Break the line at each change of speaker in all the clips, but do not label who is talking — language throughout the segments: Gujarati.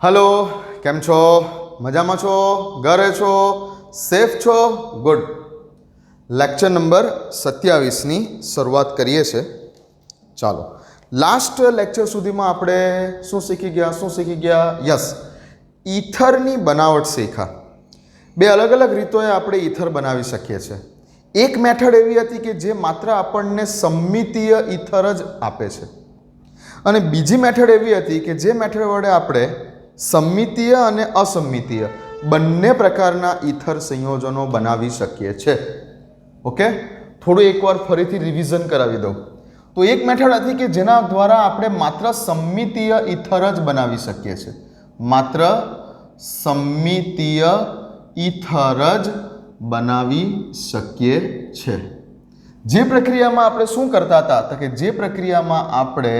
हेलो केम छो मजामा छो घरे छो सेफ छो गुड लेक्चर नंबर 27 ની શરૂઆત કરીએ છે। ચાલો લાસ્ટ લેક્ચર સુધીમાં આપણે શું શીખી ગયા યસ ઈથરની બનાવટ શીખા। બે અલગ અલગ રીતોએ આપણે ઈથર બનાવી શકીએ છીએ। એક મેથડ એવી હતી કે જે માત્ર આપણને સમમિતીય ઈથર જ આપે છે અને બીજી મેથડ એવી હતી કે જે મેથડ વડે આપણે सममितीय અને असममितीय બંને પ્રકારના ઈથર સંયોજનો બનાવી શકીએ છીએ। ઓકે, થોડું એકવાર ફરીથી રિવિઝન કરાવી દઉં તો એક મેથડ હતી કે જેના દ્વારા આપણે માત્ર સમમિતીય ઈથર જ બનાવી શકીએ છીએ, માત્ર સમમિતીય ઈથર જ બનાવી શકીએ છીએ। જે પ્રક્રિયામાં આપણે શું કરતા હતા તો કે જે પ્રક્રિયામાં આપણે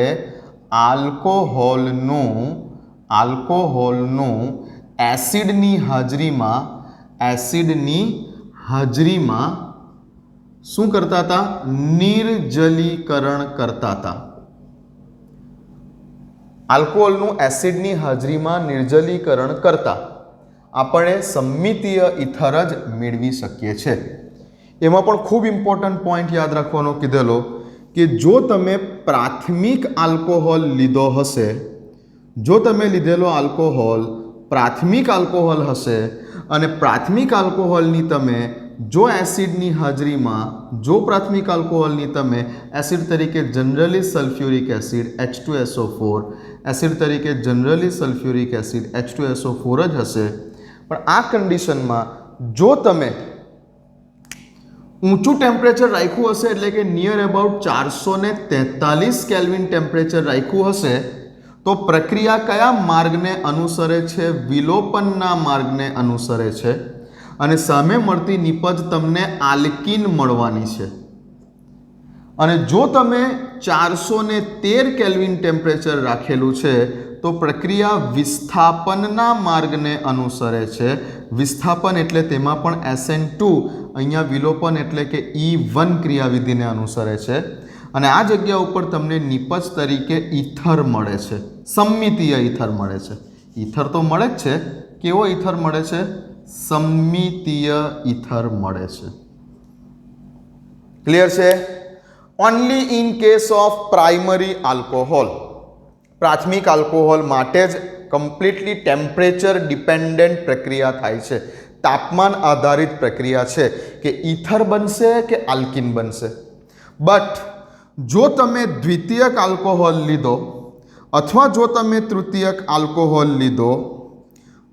આલ્કોહોલનું એસિડની હાજરીમાં શું કરતા હતા? નિર્જલીકરણ કરતા હતા। આલ્કોહોલનું એસિડની હાજરીમાં નિર્જલીકરણ કરતા આપણે સમમિતીય ઈથર જ મેળવી શકીએ છીએ। એમાં પણ ખૂબ ઇમ્પોર્ટન્ટ પોઈન્ટ યાદ રાખવાનો કીધેલો કે જો તમે પ્રાથમિક આલ્કોહોલ લીધો હશે, જો તમે લીધેલો આલ્કોહોલ પ્રાથમિક આલ્કોહોલ હશે અને પ્રાથમિક આલ્કોહોલની તમે જો એસિડની હાજરીમાં જો પ્રાથમિક આલ્કોહોલની તમે એસિડ તરીકે generally sulphuric acid H2SO4 acid તરીકે જનરલી સલ્ફ્યુરિક એસિડ H2SO4 જ હશે, પણ આ કન્ડિશનમાં જો તમે ઊંચું ટેમ્પરેચર રાખ્યું હશે એટલે કે નિયર અબાઉટ 443 કેલ્વિન ટેમ્પરેચર રાખ્યું હશે તો પ્રક્રિયા કયા માર્ગને અનુસરે છે? વિલોપનના માર્ગને અનુસરે છે અને સામે મળતી નિપજ તમને આલ્કીન મળવાની છે। અને જો તમે 413 કેલ્વિન ટેમ્પરેચર રાખેલું છે તો પ્રક્રિયા વિસ્થાપનના માર્ગને અનુસરે છે। વિસ્થાપન એટલે તેમાં પણ SN2, અહીંયા વિલોપન એટલે કે E1 ક્રિયાવિધિને અનુસરે છે અને આ જગ્યા ઉપર તમને નિપજ તરીકે ઈથર મળે છે, સમમિતીય ઈથર મળે છે। ઈથર તો મળે જ છે, કેવો ઈથર મળે છે? સમમિતીય ઈથર મળે છે। ક્લિયર છે? Only in case of primary alcohol, પ્રાથમિક આલ્કોહોલ માટે જ કમ્પ્લીટલી ટેમ્પરેચર ડિપેન્ડન્ટ પ્રક્રિયા થાય છે, તાપમાન આધારિત પ્રક્રિયા છે કે ઈથર બનશે કે આલ્કીન બનશે। બટ જો તમે દ્વિતીયક આલ્કોહોલ લીધો અથવા જો તમે તૃતીયક આલ્કોહોલ લીધો,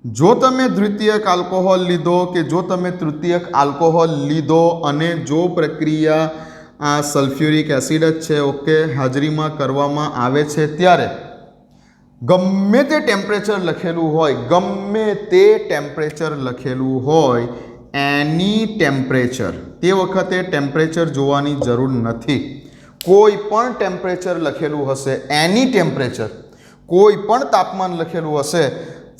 જો તમે દ્વિતીયક આલ્કોહોલ લીધો કે જો તમે તૃતીયક આલ્કોહોલ લીધો અને જો પ્રક્રિયા આ સલ્ફ્યુરિક એસિડ જ છે, ઓકે, હાજરીમાં કરવામાં આવે છે ત્યારે ગમે તે ટેમ્પરેચર લખેલું હોય, ગમે તે ટેમ્પરેચર લખેલું હોય, એની ટેમ્પરેચર, તે વખતે ટેમ્પરેચર જોવાની જરૂર નથી। કોઈ પણ ટેમ્પરેચર લખેલું હશે, એની ટેમ્પરેચર, કોઈ પણ તાપમાન લખેલું હશે,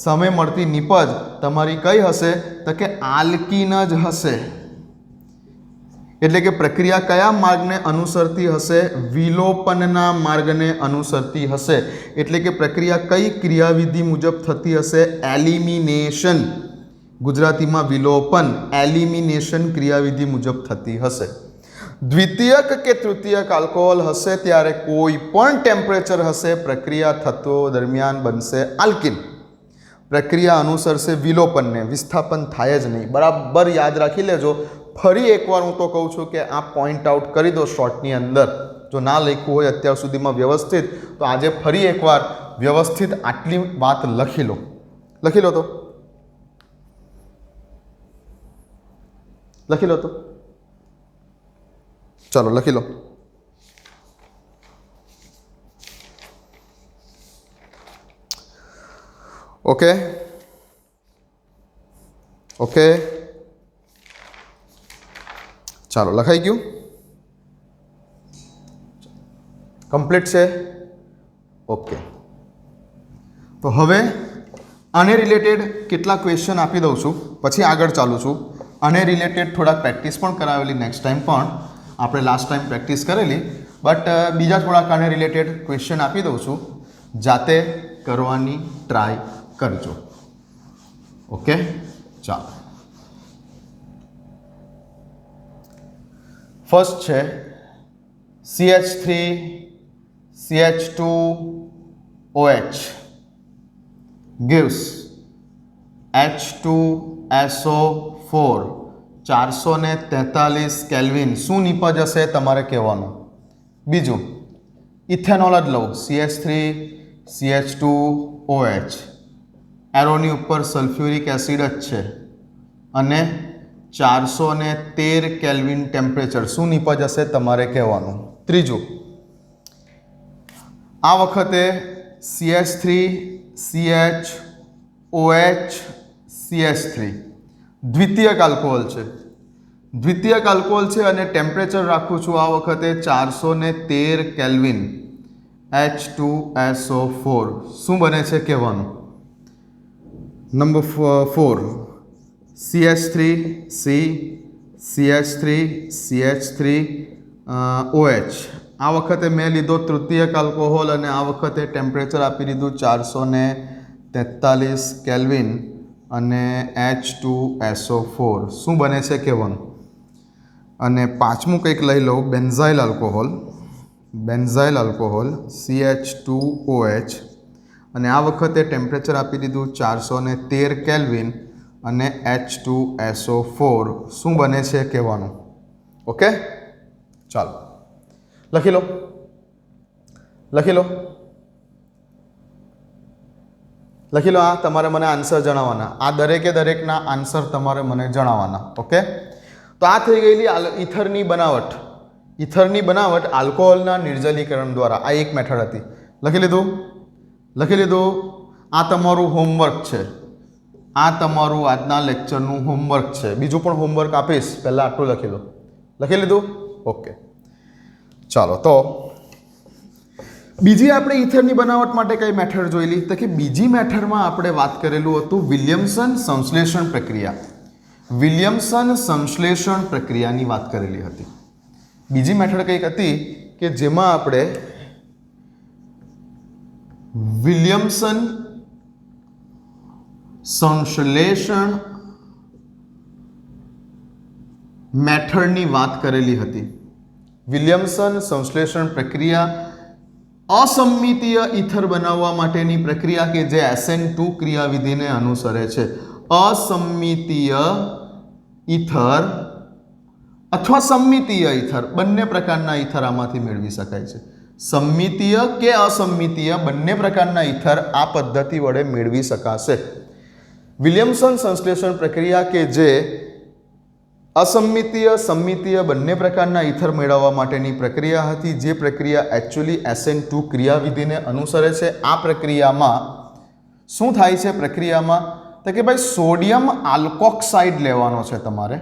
સામે મળતી નિપજ તમારી કઈ હશે તો કે આલ્કીન જ હશે। એટલે કે પ્રક્રિયા કયા માર્ગને અનુસરતી હશે? વિલોપનના માર્ગને અનુસરતી હશે। એટલે કે પ્રક્રિયા કઈ ક્રિયાવિધિ મુજબ થતી હશે? એલિમિનેશન, ગુજરાતીમાં વિલોપન, એલિમિનેશન ક્રિયાવિધિ મુજબ થતી હશે। દ્વિતીયક કે તૃતીયક આલ્કોહોલ હશે ત્યારે કોઈ પણ ટેમ્પરેચર હશે, પ્રક્રિયા થતો દરમિયાન બનશે આલ્કીન, પ્રક્રિયા અનુસરશે વિલોપનને, વિસ્થાપન થાય જ નહીં। બરાબર યાદ રાખી લેજો। ફરી એકવાર હું તો કહું છું કે આ પોઈન્ટ આઉટ કરી દો શોર્ટની અંદર, જો ના લખ્યું હોય અત્યાર સુધીમાં વ્યવસ્થિત તો આજે ફરી એકવાર વ્યવસ્થિત આટલી વાત લખી લો, લખી લો તો ચાલો લખી લો। ઓકે ઓકે, ચાલો લખાઈ ગયું, કમ્પ્લીટ છે। ઓકે, તો હવે આને રિલેટેડ કેટલા ક્વેશ્ચન આપી દઉં છું, પછી આગળ ચાલું છું। આને રિલેટેડ થોડાક પ્રેક્ટિસ પણ કરાવેલી, નેક્સ્ટ ટાઈમ પણ આપણે લાસ્ટ ટાઈમ પ્રેક્ટિસ કરેલી, બટ બીજા થોડાક આને રિલેટેડ ક્વેશ્ચન આપી દઉં છું, જાતે કરવાની ટ્રાય કરજો. ઓકે, ચાલો. ફર્સ્ટ છે CH3CH2OH gives H2SO4 443 કેલ્વિન. શું નિપજ હશે તમારે કહેવાનું. બીજું ઇથેનોલ જ લઉં, CH3CH2OH, એરોની ઉપર સલ્ફ્યુરિક એસિડ જ છે અને 413 કેલ્વિન ટેમ્પરેચર. શું નિપજ હશે તમારે કહેવાનું. ત્રીજું, આ વખતે CH3CHOH CH3 દ્વિતીયક આલ્કોહોલ છે. દ્વિતીયક આલ્કોહોલ છે અને ટેમ્પરેચર રાખું છું આ વખતે 413 કેલ્વિન. H2SO4 શું બને છે કહેવાનું. Number 4 CH3C CH3CH3OH. આ વખતે મેં લીધો તૃતીયક આલ્કોહોલ અને આ વખતે ટેમ્પરેચર આપી દીધું 443 કેલ્વિન અને H2SO4 શું બને છે કહેવાનું. અને પાંચમું કંઈક લઈ લઉં, benzyl alcohol. Benzyl alcohol CH2OH અને આ વખતે ટેમ્પરેચર આપી દીધું 413 કેલ્વિન અને H2SO4 શું બને છે કહેવાનું. ઓકે, ચાલો લખી લો. આ તમારે મને આન્સર જણાવવાના. આ દરેકના આન્સર તમારે મને જણાવવાના. ઓકે, તો આ થઈ ગયેલી ઇથરની બનાવટ. ઇથરની બનાવટ આલ્કોહોલના નિર્જલીકરણ દ્વારા. આ એક મેથડ હતી. લખી લીધું. આ તમારું હોમવર્ક છે. આ તમારું આજના લેક્ચરનું હોમવર્ક છે. બીજું પણ હોમવર્ક આપીશ, પહેલાં આટલું લખી લો. લખી લીધું? ઓકે, ચાલો. તો બીજી આપણે ઇથરની બનાવટ માટે કઈ મેથડ જોયેલી? તો કે બીજી મેથડમાં આપણે વાત કરેલું હતું વિલિયમસન સંશ્લેષણ પ્રક્રિયા. વિલિયમસન સંશ્લેષણ પ્રક્રિયાની વાત કરેલી હતી. બીજી મેથડ કઈક હતી કે જેમાં આપણે વિલિયમસન સંશ્લેષણ મેથડની વાત કરેલી હતી. વિલિયમસન સંશ્લેષણ પ્રક્રિયા અસંમિતીય ઇથર બનાવવા માટેની પ્રક્રિયા કે જે SN2 ક્રિયાવિધિને અનુસરે છે. અસંમિતીય ઇથર અથવા સંમિતીય ઇથર બંને પ્રકારના ઇથર આમાંથી મેળવી શકાય છે. સંમિતીય કે અસંમિતીય બંને પ્રકારના ઇથર આ પદ્ધતિ વડે મેળવી શકાશે. વિલિયમસન સંશ્લેષણ પ્રક્રિયા કે જે અસંમિતીય સંમિતીય બંને પ્રકારના ઇથર મેળવવા માટેની પ્રક્રિયા હતી, જે પ્રક્રિયા એકચ્યુઅલી SN2 ક્રિયાવિધિને અનુસરે છે. આ પ્રક્રિયામાં શું થાય છે? પ્રક્રિયામાં તો કે ભાઈ સોડિયમ આલ્કોક્સાઇડ લેવાનો છે તમારે.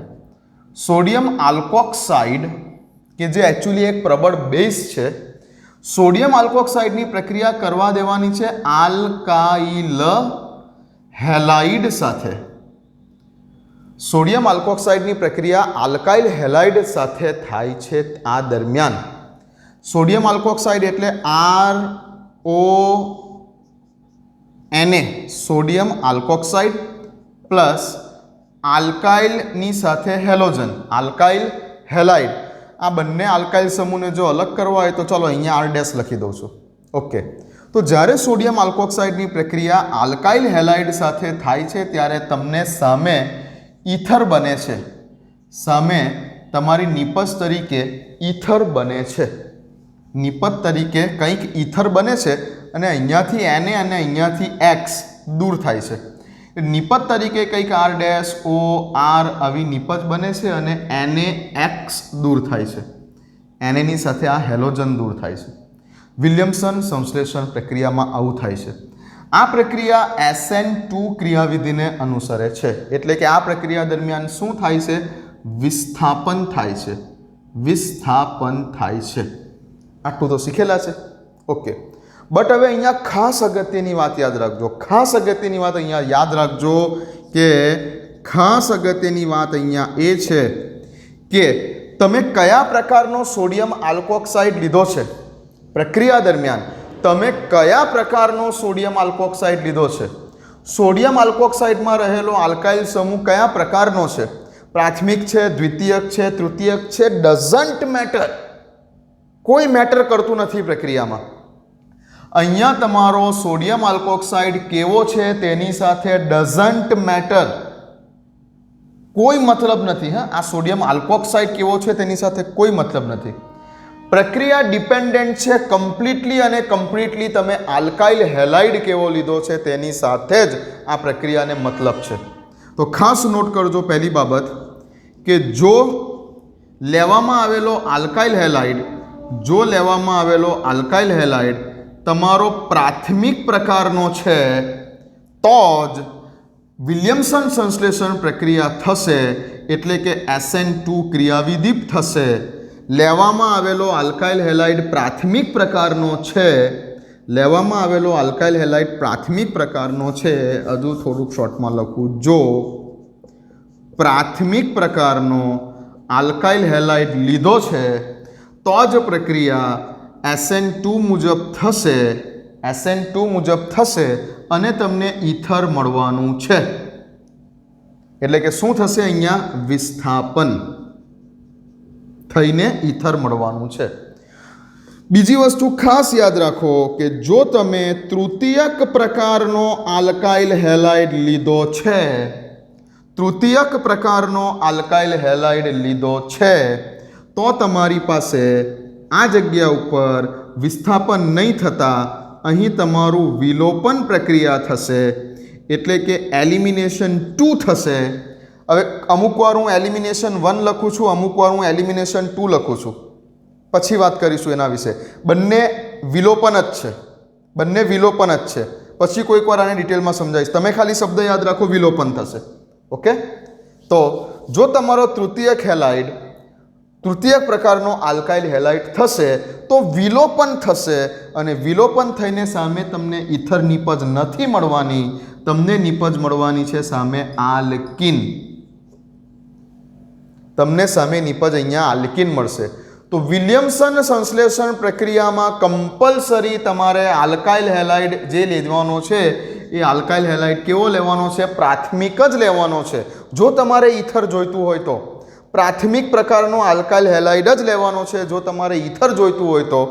સોડિયમ આલ્કોક્સાઇડ કે જે એકચ્યુઅલી એક પ્રબળ બેઝ છે. સોડિયમ આલ્કોક્સાઇડની પ્રક્રિયા કરવા દેવાની છે આલ્કાઇલ હેલાઇડ સાથે. સોડિયમ આલ્કોક્સાઇડની પ્રક્રિયા આલ્કાઇલ હેલાઇડ સાથે થાય છે. આ દરમિયાન સોડિયમ આલ્કોક્સાઇડ એટલે RONA, સોડિયમ આલ્કોક્સાઇડ પ્લસ આલ્કાઇલની સાથે હેલોજન, આલ્કાઇલ હેલાઇડ. આ બંને આલ્કાઇલ સમૂહને જો અલગ કરવા હોય તો ચાલો અહીંયા R' લખી દઉં છું. ઓકે, તો જ્યારે સોડિયમ આલ્કોક્સાઇડની પ્રક્રિયા આલ્કાઇલ હેલાઇડ સાથે થાય છે ત્યારે તમને સામે ઇથર બને છે. સામે તમારી નિપજ તરીકે ઇથર બને છે. નિપજ તરીકે કંઈક ઇથર બને છે અને અહીંયાથી Na અને અહીંયાથી X દૂર થાય છે. નિપજ તરીકે કંઈક R' O R આવી નિપજ બને છે અને NaX દૂર થાય છે. Na ની સાથે આ હેલોજન દૂર થાય છે. વિલિયમસન સંશ્લેષણ પ્રક્રિયામાં આવું થાય છે. આ પ્રક્રિયા SN2 ક્રિયાવિધિને અનુસરે છે. એટલે કે આ પ્રક્રિયા દરમિયાન શું થાય છે? વિસ્થાપન થાય છે. વિસ્થાપન થાય છે. આટલું તો શીખેલા છે. ઓકે, બટ હવે અહીંયા ખાસ અગત્યની વાત યાદ રાખજો. ખાસ અગત્યની વાત અહીંયા યાદ રાખજો કે ખાસ અગત્યની વાત અહીંયા એ છે કે તમે કયા પ્રકારનો સોડિયમ આલ્કોક્સાઇડ લીધો છે. પ્રક્રિયા દરમિયાન તમે કયા પ્રકારનો સોડિયમ આલ્કોક્સાઇડ લીધો છે? સોડિયમ આલ્કોક્સાઇડમાં રહેલો આલ્કાઇલ સમૂહ કયા પ્રકારનો છે? પ્રાથમિક છે, દ્વિતીયક છે, તૃતીયક છે, ડઝન્ટ મેટર, કોઈ મેટર કરતું નથી પ્રક્રિયામાં. અહીંયા તમારો સોડિયમ આલ્કોક્સાઇડ કેવો છે તેની સાથે ડઝન્ટ મેટર, કોઈ મતલબ નથી. હા, આ સોડિયમ આલ્કોક્સાઇડ કેવો છે તેની સાથે કોઈ મતલબ નથી. પ્રક્રિયા ડિપેન્ડન્ટ છે કમ્પ્લીટલી અને કમ્પ્લીટલી તમે આલ્કાઇલ હેલાઇડ કેવો લીધો છે તેની સાથે જ આ પ્રક્રિયાને મતલબ છે. તો ખાસ નોટ કરજો પહેલી બાબત કે જો લેવામાં આવેલો આલ્કાઇલ હેલાઇડ તમારો પ્રાથમિક પ્રકારનો છે તો જ વિલિયમસન સંશ્લેષણ પ્રક્રિયા થશે, એટલે કે SN2 ક્રિયાવિધિપ થશે. લેવામાં આવેલો આલ્કાઇલ હેલાઇડ પ્રાથમિક પ્રકારનો છે, હજુ થોડુંક શોર્ટમાં લખું, જો પ્રાથમિક પ્રકારનો આલ્કાઇલ હેલાઇડ લીધો છે તો જ પ્રક્રિયા SN2 મુજબ થશે અને તમને ઈથર મળવાનું છે. એટલે કે શું થશે? અહીંયા વિસ્થાપન થઈને ઈથર મળવાનું છે. બીજી વસ્તુ ખાસ યાદ રાખો કે જો તમે તૃતીયક પ્રકારનો આલ્કાઇલ હેલાઇડ લીધો છે તો તમારી પાસે આ જગ્યા ઉપર વિસ્થાપન નહીં થતા અહીં તમારું વિલોપન પ્રક્રિયા થશે, એટલે કે એલિમિનેશન 2 થશે. હવે અમુક વાર હું એલિમિનેશન 1 લખું છું, અમુક વાર હું એલિમિનેશન 2 લખું છું, પછી વાત કરીશું એના વિશે. બંને વિલોપન જ છે. પછી કોઈક વાર આને ડિટેલમાં સમજાવીશ. તમે ખાલી શબ્દ યાદ રાખો, વિલોપન થશે. ઓકે, તો જો તમારો તૃતીયક પ્રકારનો આલ્કાઇલ હેલાઇડ થશે તો વિલોપન થશે અને વિલોપન થઈને સામે તમને ઈથર નિપજ નથી મળવાની, તમને નિપજ મળવાની છે સામે આલ્કીન. અહીંયા આલ્કીન મળશે. તો વિલિયમસન સંશ્લેષણ પ્રક્રિયામાં કમ્પલસરી તમારે આલ્કાઇલ હેલાઇડ જે લેવાનો છે એ આલ્કાઇલ હેલાઇડ કેવો લેવાનો છે? પ્રાથમિક જ લેવાનો છે. જો તમારે ઈથર જોઈતું હોય તો પ્રાથમિક પ્રકારનો આલ્કાઇલ હેલાઇડ જ લેવાનો છે. જો તમારે ઈથર જોઈતું હોય તો,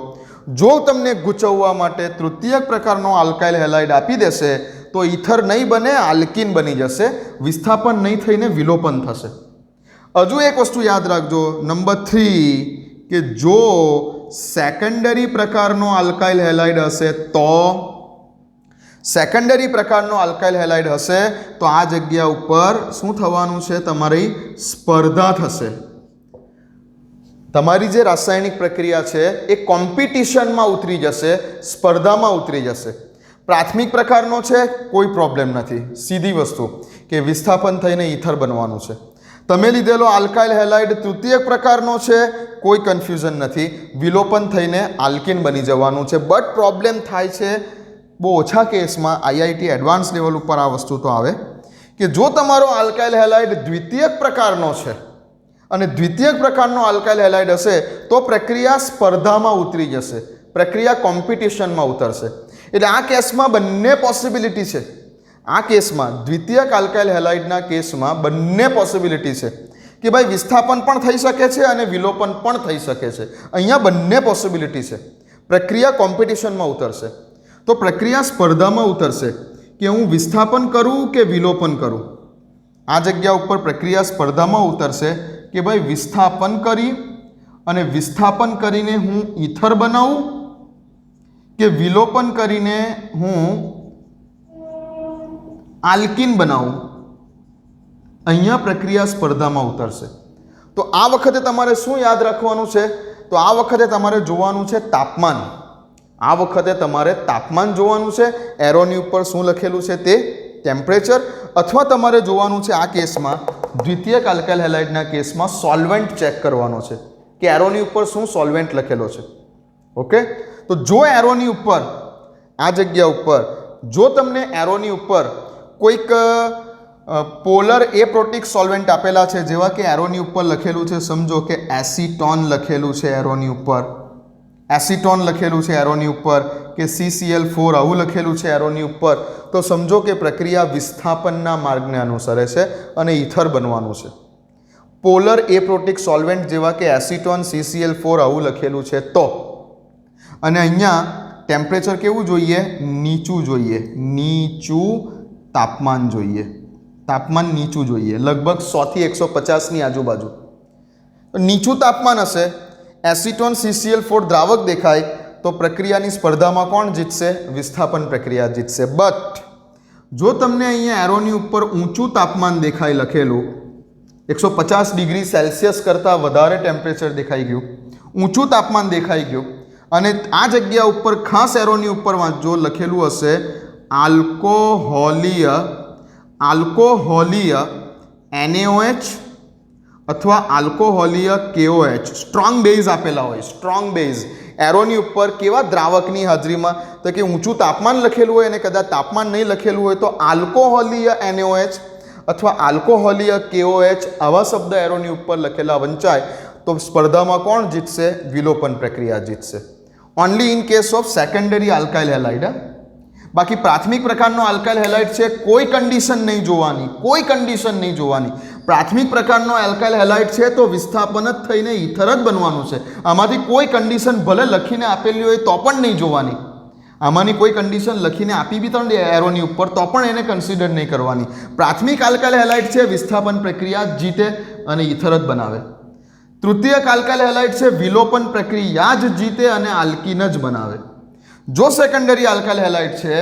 જો તમને ગૂંચવવા માટે તૃતીયક પ્રકારનો આલ્કાઇલ હેલાઇડ આપી દેશે તો ઈથર નહીં બને, આલ્કીન બની જશે. વિસ્થાપન નહીં થઈને વિલોપન થશે. હજુ એક વસ્તુ યાદ રાખજો, નંબર 3, કે જો સેકન્ડરી પ્રકારનો આલ્કાઇલ હેલાઇડ હશે તો આ જગ્યા ઉપર શું થવાનું છે? તમારી સ્પર્ધા થશે. તમારી જે રાસાયણિક પ્રક્રિયા છે એ કોમ્પિટિશનમાં ઉતરી જશે, સ્પર્ધામાં ઉતરી જશે. પ્રાથમિક પ્રકારનો છે, કોઈ પ્રોબ્લેમ નથી, સીધી વસ્તુ કે વિસ્થાપન થઈને ઈથર બનવાનું છે. તમે લીધેલો આલ્કાઇલ હેલાઇડ તૃતીયક પ્રકારનો છે, કોઈ કન્ફ્યુઝન નથી, વિલોપન થઈને આલ્કીન બની જવાનું છે. બટ પ્રોબ્લેમ થાય છે બહુ ઓછા કેસમાં, IIT એડવાન્સ લેવલ ઉપર આ વસ્તુ તો આવે કે જો તમારો આલ્કાઇલ હેલાઇડ દ્વિતીયક પ્રકારનો છે અને દ્વિતીયક પ્રકારનો આલ્કાઇલ હેલાઇડ હશે તો પ્રક્રિયા સ્પર્ધામાં ઉતરી જશે, પ્રક્રિયા કોમ્પિટિશનમાં ઉતરશે. એટલે આ કેસમાં બંને પોસિબિલિટી છે. આ કેસમાં દ્વિતીયક આલ્કાઇલ હેલાઇડના કેસમાં બંને પોસિબિલિટી છે કે ભાઈ વિસ્થાપન પણ થઈ શકે છે અને વિલોપન પણ થઈ શકે છે. અહીંયા બંને પોસિબિલિટી છે. પ્રક્રિયા કોમ્પિટિશનમાં ઉતરશે તો પ્રક્રિયા સ્પર્ધામાં ઉતરશે કે હું વિસ્થાપન કરું કે વિલોપન કરું. આ જગ્યા ઉપર પ્રક્રિયા સ્પર્ધામાં ઉતરશે કે ભાઈ વિસ્થાપન કરીને હું ઈથર બનાવું કે વિલોપન કરીને હું આલ્કીન બનાવું. અહીંયા પ્રક્રિયા સ્પર્ધામાં ઉતરશે. તો આ વખતે તમારે શું યાદ રાખવાનું છે? તો આ વખતે તમારે જોવાનું છે તાપમાન. જોવાનું છે. એરોની ઉપર શું લખેલું છે તે ટેમ્પરેચર, અથવા તમારે જોવાનું છે આ કેસમાં દ્વિતીયક આલ્કાઇલ હેલાઇડના કેસમાં સોલ્વેન્ટ ચેક કરવાનો છે કે એરોની ઉપર શું સોલ્વેન્ટ લખેલો છે. ઓકે, તો જો એરોની ઉપર આ જગ્યા ઉપર જો તમને એરોની ઉપર કોઈક પોલર એપ્રોટિક સોલ્વેન્ટ આપેલા છે, જેવા કે એરોની ઉપર લખેલું છે, સમજો કે એસીટોન લખેલું છે એરોની ઉપર, એસિટોન લખેલું છે એરોની ઉપર કે CCl4 આવું લખેલું છે એરોની ઉપર, તો સમજો કે પ્રક્રિયા વિસ્થાપનના માર્ગને અનુસરે છે અને ઇથર બનવાનું છે. પોલર એપ્રોટિક સોલ્વેન્ટ જેવા કે એસિટોન, CCl4 આવું લખેલું છે તો, અને અહીંયા ટેમ્પરેચર કેવું જોઈએ? નીચું જોઈએ, નીચું તાપમાન જોઈએ, તાપમાન નીચું જોઈએ, લગભગ 100 થી 150ની આજુબાજુ. નીચું તાપમાન હશે, એસિટોન CCl4 દ્રાવક દેખાય, તો પ્રક્રિયાની સ્પર્ધામાં કોણ જીતશે? વિસ્થાપન પ્રક્રિયા જીતશે. બટ જો તમને અહીંયા એરોની ઉપર ઊંચું તાપમાન દેખાય લખેલું, 150 ડિગ્રી સેલ્સિયસ કરતાં વધારે ટેમ્પરેચર દેખાઈ ગયું, ઊંચું તાપમાન દેખાઈ ગયું, અને આ જગ્યા ઉપર ખાસ એરોની ઉપર વાંચજો, લખેલું હશે આલ્કોહોલીય NaOH અથવા આલ્કોહોલીય KOH, સ્ટ્રોંગ બેઝ આપેલા હોય, સ્ટ્રોંગ બેઝ એરોની ઉપર કેવા દ્રાવકની હાજરીમાં, તો કે ઊંચું તાપમાન લખેલું હોય અને કદાચ તાપમાન નહીં લખેલું હોય તો આલ્કોહોલીય NaOH અથવા આલ્કોહોલીય KOH આવા શબ્દ એરોની ઉપર લખેલા વંચાય, તો સ્પર્ધામાં કોણ જીતશે? વિલોપન પ્રક્રિયા જીતશે. Only in case of secondary alkyl halide. બાકી પ્રાથમિક પ્રકારનો આલ્કાઇલ હેલાઇડ છે, કોઈ કન્ડિશન નહીં જોવાની, કોઈ કન્ડિશન નહીં જોવાની. પ્રાથમિક પ્રકારનો આલ્કાઇલ હેલાઇડ છે તો વિસ્થાપન જ થઈને ઇથર જ બનવાનું છે. આમાંથી કોઈ કન્ડિશન ભલે લખીને આપેલી હોય તો પણ નહીં જોવાની. આમાંની કોઈ કન્ડિશન લખીને આપી બી તો એરોની ઉપર તો પણ એને કન્સિડર નહીં કરવાની. પ્રાથમિક આલ્કાઇલ હેલાઇડ છે, વિસ્થાપન પ્રક્રિયા જીતે અને ઇથર જ બનાવે. તૃતીયક આલ્કાઇલ હેલાઇડ છે, વિલોપન પ્રક્રિયા જ જીતે અને આલ્કીન જ બનાવે. જો સેકન્ડરી આલ્કાઇલ હેલાઇડ છે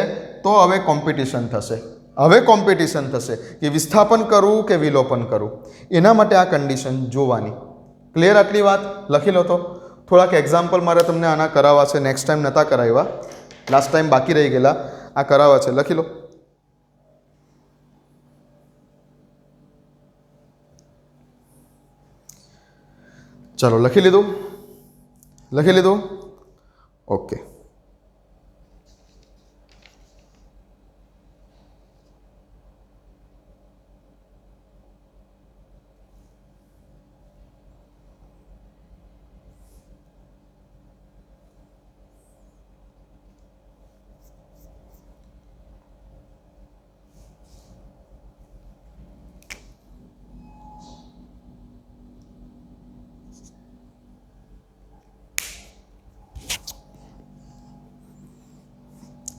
તો હવે કોમ્પિટિશન થશે, હવે કોમ્પિટિશન થશે કે વિસ્થાપન કરવું કે વિલોપન કરવું. એના માટે આ કન્ડિશન જોવાની. ક્લિયર? આટલી વાત લખી લો. તો થોડાક એક્ઝામ્પલ મારે તમને આના કરાવવા છે, નેક્સ્ટ ટાઈમ નહોતા કરાવ્યા, લાસ્ટ ટાઈમ બાકી રહી ગયેલા, આ કરાવવા છે, લખી લો. ચલો લખી લીધું? લખી લીધું? ઓકે.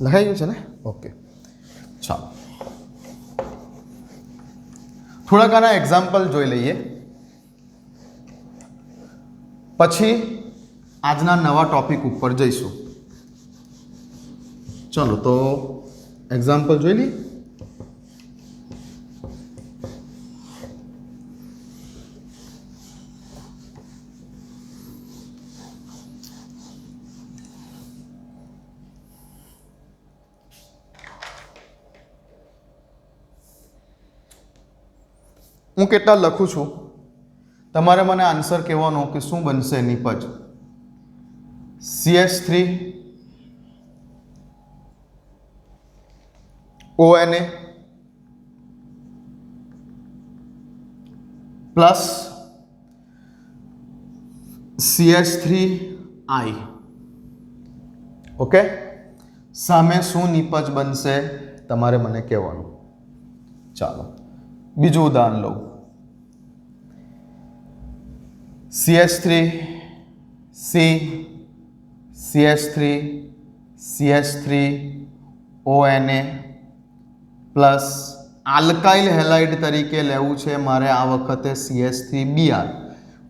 લખાઈ ગયું છે ને? ઓકે, ચાલો થોડાક આના એક્ઝામ્પલ જોઈ લઈએ, પછી આજના નવા ટોપિક ઉપર જઈશું. ચલો તો એક્ઝામ્પલ જોઈ લઈએ. હું કેટલા લખું છું, તમારે મને આન્સર કહેવાનો કે શું બનશે નિપજ. CH3 ONA plus CH3I. Okay, સામે શું નિપજ બનશે તમારે મને કહેવાનું. ચાલો બીજું ઉદાહરણ લઉં. CH3 C CH3 CH3 ONA plus alkyl halide તરીકે લેવું છે મારે આ વખતે CH3Br.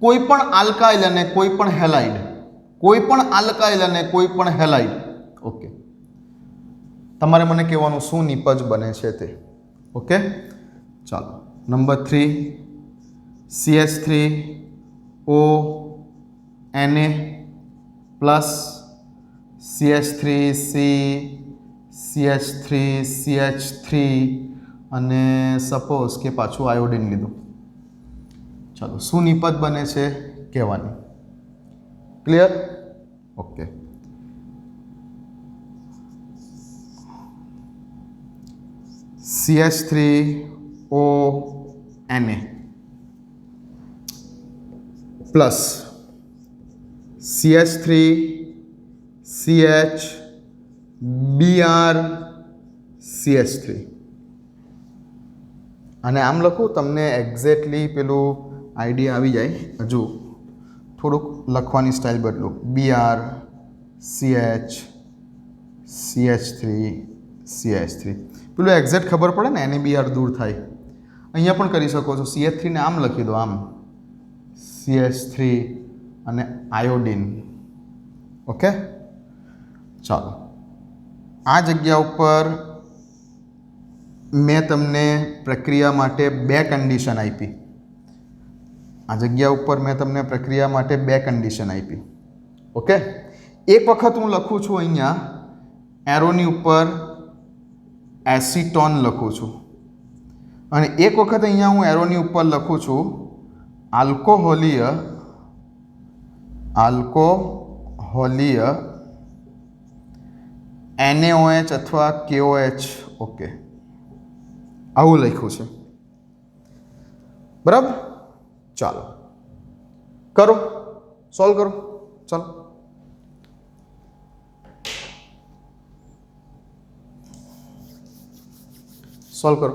કોઈ પણ આલ્કાઇલ અને કોઈ પણ હેલાઇડ, કોઈ પણ આલ્કાઇલ અને કોઈ પણ હેલાઇડ. ઓકે, તમારે મને કહેવાનું શું નિપજ બને છે તે. ઓકે, ચાલો number 3 CH3ONA plus CH3C CH3CH3 અને સપોઝ કે પાછું આયોડિન લીધું. ચાલો શું નિપજ બને છે કહેવાની. Clear? Okay, CH3ONA plus CH3 CH3 અને આમ લખું તમને એક્ઝેક્ટલી પેલું આઈડિયા આવી જાય. હજુ થોડુંક લખવાની સ્ટાઇલ બદલું. CH3 પેલું એક્ઝેક્ટ ખબર પડે ને, એને BR દૂર થાય. અહીંયા પણ કરી શકો છો. CH3 ને આમ લખી દો, આમ CH3 અને આયોડિન. ઓકે, ચાલો. આ જગ્યા ઉપર મેં તમને પ્રક્રિયા માટે બે કન્ડિશન આપી. આ જગ્યા ઉપર મેં તમને પ્રક્રિયા માટે બે કન્ડિશન આપી. ઓકે, એક વખત હું લખું છું અહીંયા એરોની ઉપર એસિટોન લખું છું, અને એક વખત અહીંયા હું એરોની ઉપર લખું છું આલ્કોહોલીય NaOH અથવા KOH. ઓકે, આવું લખ્યું છે. બરાબર, ચાલો કરો, સોલ્વ કરો. ચાલો, સોલ્વ કરો.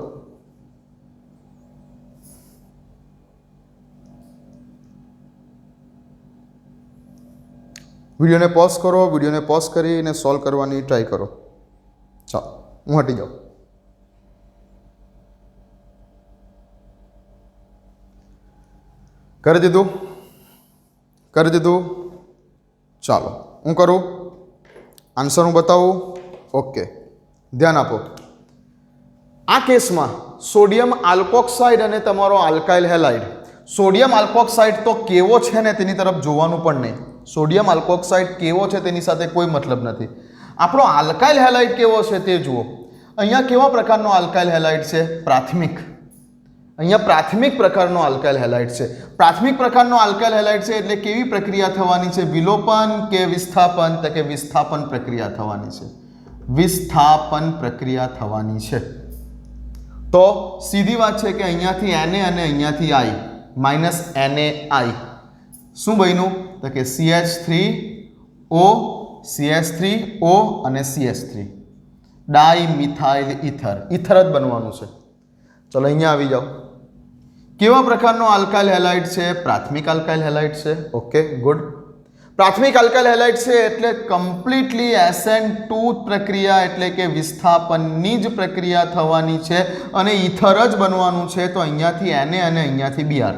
વિડીયોને પોઝ કરો, વિડીયોને પોઝ કરીને સોલ્વ કરવાની ટ્રાય કરો. ચાલો, હું હટી જાઉં. કરી દીધું. ચાલો હું કરું, આન્સર હું બતાવું. ઓકે, ધ્યાન આપો. આ કેસમાં સોડિયમ આલ્કોક્સાઇડ અને તમારો આલ્કાઇલ હેલાઇડ. સોડિયમ આલ્કોક્સાઇડ તો કેવો છે ને તેની તરફ જોવાનું પણ નહીં. સોડિયમ આલ્કોક્સાઇડ કેવો છે તેની સાથે કોઈ મતલબ નથી. આપણો આલ્કાઇલ હેલાઇડ કેવો છે તે જુઓ. અહીંયા કેવા પ્રકારનો આલ્કાઇલ હેલાઇડ છે? પ્રાથમિક. અહીંયા પ્રાથમિક પ્રકારનો આલ્કાઇલ હેલાઇડ છે. પ્રાથમિક પ્રકારનો આલ્કાઇલ હેલાઇડ છે એટલે કેવી પ્રક્રિયા થવાની છે? વિલોપન કે વિસ્થાપન? તો કે વિસ્થાપન પ્રક્રિયા થવાની છે. વિસ્થાપન પ્રક્રિયા થવાની છે. તો સીધી વાત છે કે અહીંયાથી Na અને અહીંયાથી I માઇનસ NaI શું બન્યું? તો કે CH3O અને CH3 ડાઇમિથાઇલ ઇથર. ઇથર જ બનવાનું છે. ચલો અહીંયા આવી જાઓ. કેવા પ્રકારનો આલ્કાઇલ હેલાઇડ છે? પ્રાથમિક આલ્કાઇલ હેલાઇડ છે. Okay, good. પ્રાથમિક આલ્કાઇલ હેલાઇડ છે એટલે કમ્પ્લીટલી SN2 પ્રક્રિયા એટલે કે વિસ્થાપનની જ પ્રક્રિયા થવાની છે અને ઇથર જ બનવાનું છે. તો અહીંયાથી Na અને અહીંયાથી Br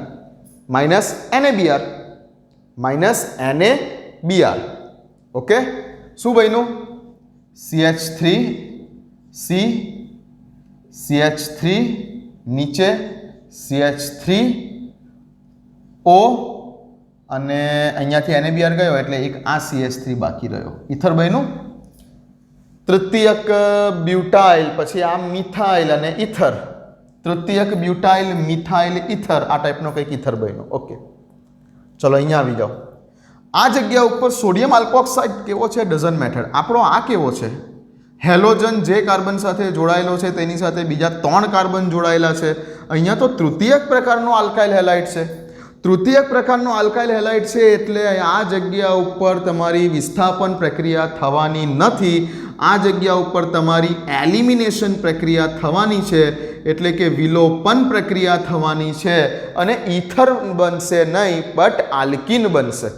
માઇનસ NaBr. ઓકે, શું બન્યું? CH3 નીચે CH3O અને અહીંયાથી NaBr ગયો એટલે એક આ CH3 બાકી રહ્યો. ઇથર બન્યું. તૃતીયક બ્યુટાઇલ, પછી આ મિથાઇલ અને ઇથર. તૃતીયક બ્યુટાઇલ મિથાઇલ ઇથર, આ ટાઈપનો કંઈક ઇથર બન્યો. ઓકે, ચલો અહીંયા આવી જાઓ. આ જગ્યા ઉપર સોડિયમ આલ્કોક્સાઇડ કેવો છે? Doesn't matter. આપણો આ કેવો છે? હેલોજન જે કાર્બન સાથે જોડાયેલો છે તેની સાથે બીજા 3 કાર્બન જોડાયેલા છે. અહીંયા તો તૃતીયક પ્રકારનો આલ્કાઇલ હેલાઇડ છે. તૃતીયક પ્રકારનો આલ્કાઇલ હેલાઇડ છે એટલે આ જગ્યા ઉપર તમારી વિસ્થાપન પ્રક્રિયા થવાની નથી. આ જગ્યા ઉપર તમારી એલિમિનેશન પ્રક્રિયા થવાની છે એટલે કે વિલોપન પ્રક્રિયા થવાની છે અને ઇથર બનશે નહીં, બટ આલ્કિન બનશે.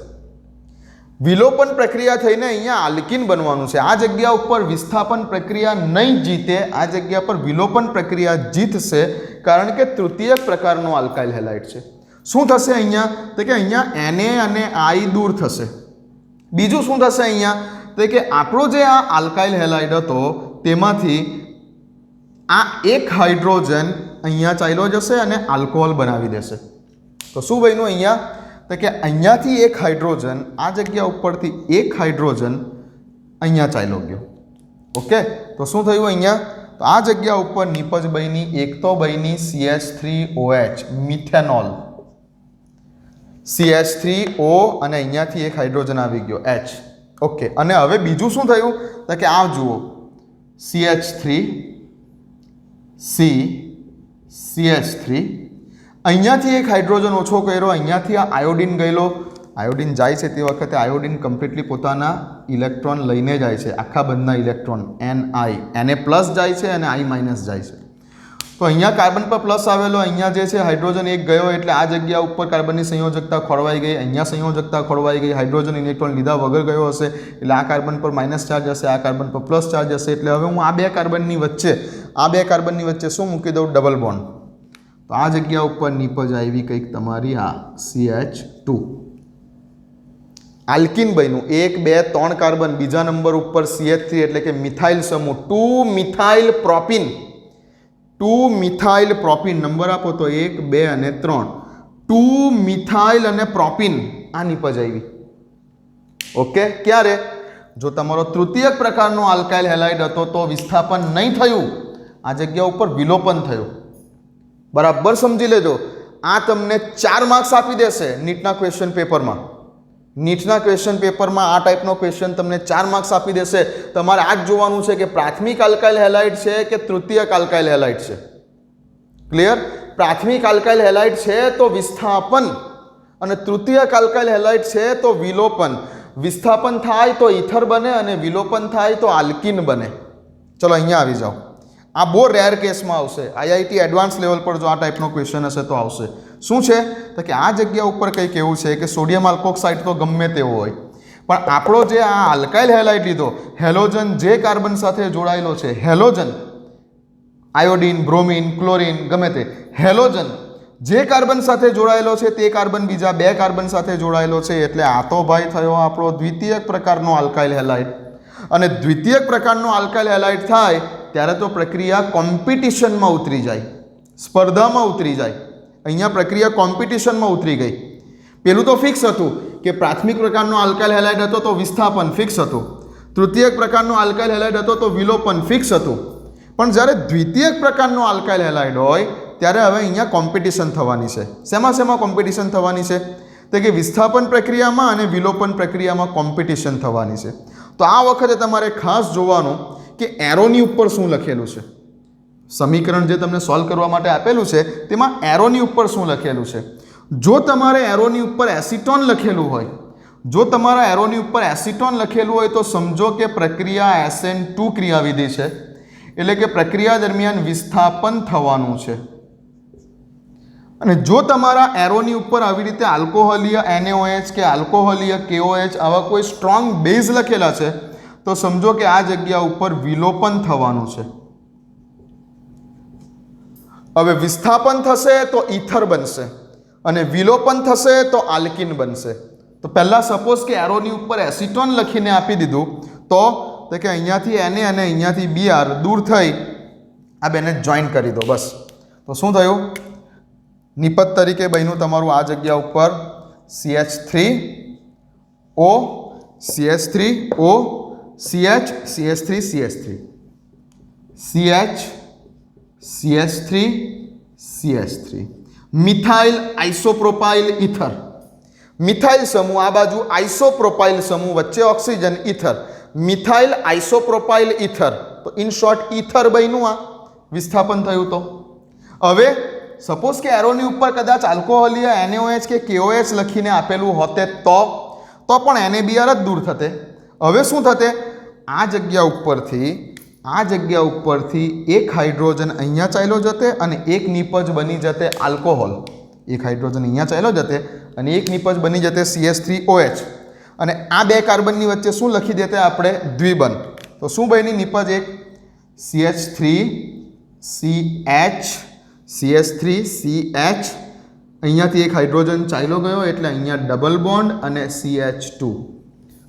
વિલોપન પ્રક્રિયા થઈને અહીંયા આલ્કિન બનવાનું છે. આ જગ્યા ઉપર વિસ્થાપન પ્રક્રિયા નહીં જીતે, આ જગ્યા પર વિલોપન પ્રક્રિયા જીતશે કારણ કે તૃતીયક પ્રકારનો આલ્કાઇલ હેલાઇડ છે. શું થશે અહીંયા? તો કે અહીંયા Na અને I દૂર થશે. બીજું શું થશે અહીંયા? તો કે આપણો જે આ આલ્કાઇલ હેલાઇડ હતો તેમાંથી આ એક હાઇડ્રોજન અહીંયા ચાલ્યો જશે અને આલ્કોહોલ બનાવી દેશે. તો શું બન્યું અહીંયા? તો કે અહીંયાથી એક હાઇડ્રોજન, આ જગ્યા ઉપરથી એક હાઇડ્રોજન અહીંયા ચાલ્યો ગયો. ઓકે, તો શું થયું અહીંયા? તો આ જગ્યા ઉપર નિપજ બની, એક તો બની CH3OH મિથેનોલ, CH3O અને અહીંયાથી એક હાઇડ્રોજન આવી ગયો H. ઓકે, અને હવે બીજું શું થયું? તો કે આ જુઓ CH3 અહીંયાથી એક હાઇડ્રોજન ઓછો કર્યો, અહીંયાથી આ આયોડિન ગયેલો, આયોડિન જાય છે તે વખતે આયોડિન કમ્પ્લીટલી પોતાના ઇલેક્ટ્રોન લઈને જાય છે, આખા બંધના ઇલેક્ટ્રોન Na પ્લસ જાય છે અને I માઇનસ જાય છે. તો અહીંયા કાર્બન પર પ્લસ આવેલો, અહીંયા જે છે હાઇડ્રોજન એક ગયો એટલે આ જગ્યા ઉપર કાર્બનની સંયોજકતા ખોરવાઈ ગઈ, અહીંયા સંયોજકતા ખોરવાઈ ગઈ, હાઇડ્રોજન ઇલેક્ટ્રોન લીધા વગર ગયો હશે એટલે આ કાર્બન પર માઇનસ ચાર્જ હશે, આ કાર્બન પર પ્લસ ચાર્જ હશે. એટલે હવે હું આ બે કાર્બનની વચ્ચે શું મૂકી દઉં? Double bond. તો આ જગ્યા ઉપર નીપજ આવી કંઈક તમારી આ CH2 આલ્કિન બન્યું. 1 2 3 કાર્બન, બીજા નંબર ઉપર CH3 એટલે કે મિથાઇલ સમૂહ 2 methyl propyne. 2 methyl propyne number આપો તો 1 2 અને 3. 2 મિથાઇલ અને પ્રોપિન આ નીપજ આવી. ઓકે, ક્યારે? જો તમારો તૃતીયક પ્રકારનો આલ્કાઇલ હેલાઇડ હતો તો વિસ્થાપન નહીં થયું, આ જગ્યા ઉપર વિલોપન થયું. બરાબર સમજી લેજો. આ તમને 4 માર્ક્સ આપી દેશે નીટના ક્વેશ્ચન પેપરમાં. નીટના ક્વેશ્ચન પેપરમાં આ ટાઈપનો ક્વેશ્ચન તમને 4 માર્ક્સ આપી દેશે. તમારે આ જ જોવાનું છે કે પ્રાથમિક આલ્કાઇલ હેલાઇડ છે કે તૃતીયક આલ્કાઇલ હેલાઇડ છે. ક્લિયર? પ્રાથમિક આલ્કાઇલ હેલાઇડ છે તો વિસ્થાપન અને તૃતીયક આલ્કાઇલ હેલાઇડ છે તો વિલોપન. વિસ્થાપન થાય તો ઇથર બને અને વિલોપન થાય તો આલ્કિન બને. ચલો અહીંયા આવી જાઓ. આ બહુ રેર કેસમાં આવશે. IIT એડવાન્સ લેવલ પર જો આ ટાઈપનો ક્વેશ્ચન હશે તો આવશે. શું છે તો કે આ જગ્યા ઉપર કંઈક એવું છે કે સોડિયમ આલ્કોક્સાઇડ તો ગમે તેવો હોય, પણ આપણો જે આ આલ્કાઇલ હેલાઇડ લીધો, હેલોજન જે કાર્બન સાથે જોડાયેલો છે, હેલોજન આયોડિન, બ્રોમિન, ક્લોરિન ગમે તે હેલોજન જે કાર્બન સાથે જોડાયેલો છે તે કાર્બન બીજા 2 કાર્બન સાથે જોડાયેલો છે એટલે આ તો ભાઈ થયો આપણો દ્વિતીયક પ્રકારનો આલ્કાઇલ હેલાઇડ. અને દ્વિતીયક પ્રકારનો આલ્કાઇલ હેલાઇડ થાય ત્યારે તો પ્રક્રિયા કોમ્પિટિશનમાં ઉતરી જાય, સ્પર્ધામાં ઉતરી જાય. અહીંયા પ્રક્રિયા કોમ્પિટિશનમાં ઉતરી ગઈ. પેલું તો ફિક્સ હતું કે પ્રાથમિક પ્રકારનો આલ્કાઇલ હેલાઇડ હતો તો વિસ્થાપન ફિક્સ હતું, તૃતીયક પ્રકારનો આલ્કાઇલ હેલાઇડ હતો તો વિલોપન ફિક્સ હતું. પણ જ્યારે દ્વિતીયક પ્રકારનો આલ્કાઇલ હેલાઇડ હોય ત્યારે હવે અહીંયા કોમ્પિટિશન થવાની છે. શેમાં કોમ્પિટિશન થવાની છે? તો કે વિસ્થાપન પ્રક્રિયામાં અને વિલોપન પ્રક્રિયામાં કોમ્પિટિશન થવાની છે. તો આ વખતે તમારે ખાસ જોવાનું કે એરોની ઉપર શું લખેલું છે. સમીકરણ જે તમને સોલ્વ કરવા માટે આપેલું છે તેમાં એરોની ઉપર શું લખેલું છે. જો તમારે એરોની ઉપર એસિટોન લખેલું હોય, જો તમારા એરોની ઉપર એસિટોન લખેલું હોય તો સમજો કે પ્રક્રિયા SN2 ક્રિયાવિધિ છે, એટલે કે પ્રક્રિયા દરમિયાન વિસ્થાપન થવાનું છે. અને જો તમારા એરોની ઉપર આવી રીતે આલ્કોહોલીય NaOH કે આલ્કોહોલીય KOH આવા કોઈ સ્ટ્રોંગ બેઝ લખેલા છે તો સમજો કે આ જગ્યા ઉપર વિલોપન થવાનું છે. હવે વિસ્થાપન થશે તો ઇથર બનશે અને વિલોપન થશે તો આલ્કિન બનશે. તો પહેલા સપોઝ કે એરોની ઉપર એસિટોન લખીને આપી દીધું તો કે અહીંયાથી Na અને અહીંયાથી Br દૂર થઈ આ બેને જોઈન કરી દો બસ. તો શું થયું? નિપજ તરીકે બન્યું તમારું આ જગ્યા ઉપર CH3O CH3O CH CH3 CH3 CH CH3 CH3 methyl isopropyl ether. Methyl સમૂહ આ બાજુ, આઇસોપ્રોપાઇલ સમૂહ વચ્ચે oxygen, ether. Methyl isopropyl ether. તો ઇન શોર્ટ ઇથર બન્યું. આ વિસ્થાપન થયું. તો હવે સપોઝ કે એરોની ઉપર કદાચ આલ્કોહોલીય NaOH કે KOH લખીને આપેલું હોતે તો પણ NaBr જ દૂર થતે. હવે શું થતે? આ જગ્યા ઉપરથી એક હાઇડ્રોજન અહીંયા ચાલ્યો જતે અને એક નિપજ બની જતે આલ્કોહોલ. એક હાઇડ્રોજન અહીંયા ચાલ્યો જતે અને એક નિપજ બની જતે CH3OH. અને આ 2 કાર્બનની વચ્ચે શું લખી દેતે આપણે? દ્વિબંધ. તો શું બની નિપજ? એક CH3CH CH3CH. અહીંયાથી એક હાઇડ્રોજન ચાલ્યો ગયો એટલે અહીંયા ડબલ બોન્ડ અને CH2.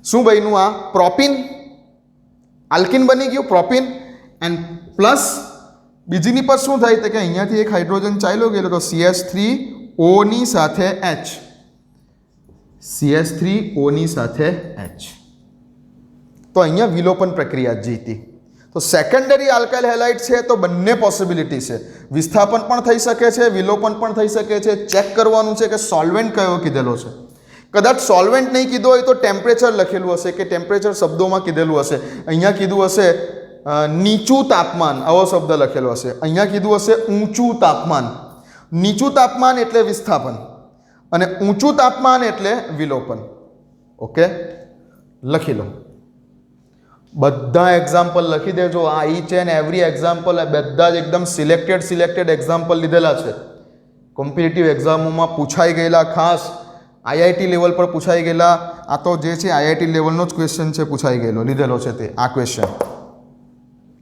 શું બન્યું? આ પ્રોપિન, આલ્કિન બની ગયું પ્રોપિન. એન્ડ પ્લસ બીજી નિપજ શું થાય તો કે અહીંયાથી એક હાઇડ્રોજન ચાલ્યો ગયેલો તો CH3O ની સાથે H, CH3O ની સાથે H. તો અહીંયા વિલોપન પ્રક્રિયા જીતી. તો સેકન્ડરી આલ્કાઇલ હેલાઇડ છે તો બંને પોસિબિલિટી છે. વિસ્થાપન પણ થઈ શકે છે, વિલોપન પણ થઈ શકે છે. ચેક કરવાનું છે કે સોલ્વેન્ટ કયો કીધેલો છે. કદાચ સોલ્વેન્ટ નહીં કીધો હોય તો ટેમ્પરેચર લખેલું હશે કે ટેમ્પરેચર શબ્દોમાં કીધેલું હશે. અહીંયા કીધું હશે નીચું તાપમાન, આવો શબ્દ લખેલો હશે. અહીંયા કીધું હશે ઊંચું તાપમાન. નીચું તાપમાન એટલે વિસ્થાપન અને ઊંચું તાપમાન એટલે વિલોપન. ઓકે, લખી લો. બધા એક્ઝામ્પલ લખી દેજો. આ ઈચ એન્ડ એવરી એક્ઝામ્પલ બધા જ એકદમ સિલેક્ટેડ એક્ઝામ્પલ લીધેલા છે. કોમ્પિટિટિવ એક્ઝામોમાં પૂછાઈ ગયેલા, ખાસ આઈઆઈટી લેવલ પર પૂછાઈ ગયેલા. આ તો જે છે આઈઆઈટી લેવલનો જ ક્વેશ્ચન છે, પૂછાઈ ગયેલો, લીધેલો છે તે આ ક્વેશ્ચન.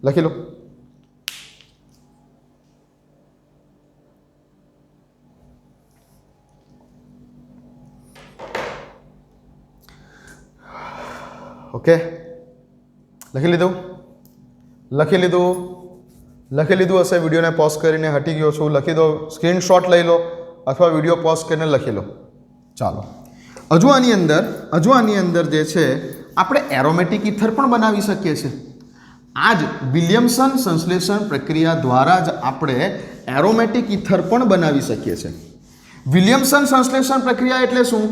લખી લો. ઓકે, લખી લીધું હશે. વિડીયોને પોઝ કરીને હટી ગયો છું, લખી દો, સ્ક્રીનશોટ લઈ લો અથવા વિડીયો પોઝ કરીને લખી લો. ચાલો, હજુ આની અંદર જે છે આપણે એરોમેટિક ઇથર પણ બનાવી શકીએ છીએ. આ જ વિલિયમસન સંશ્લેષણ પ્રક્રિયા દ્વારા જ આપણે એરોમેટિક ઇથર પણ બનાવી શકીએ છીએ. વિલિયમસન સંશ્લેષણ પ્રક્રિયા એટલે શું?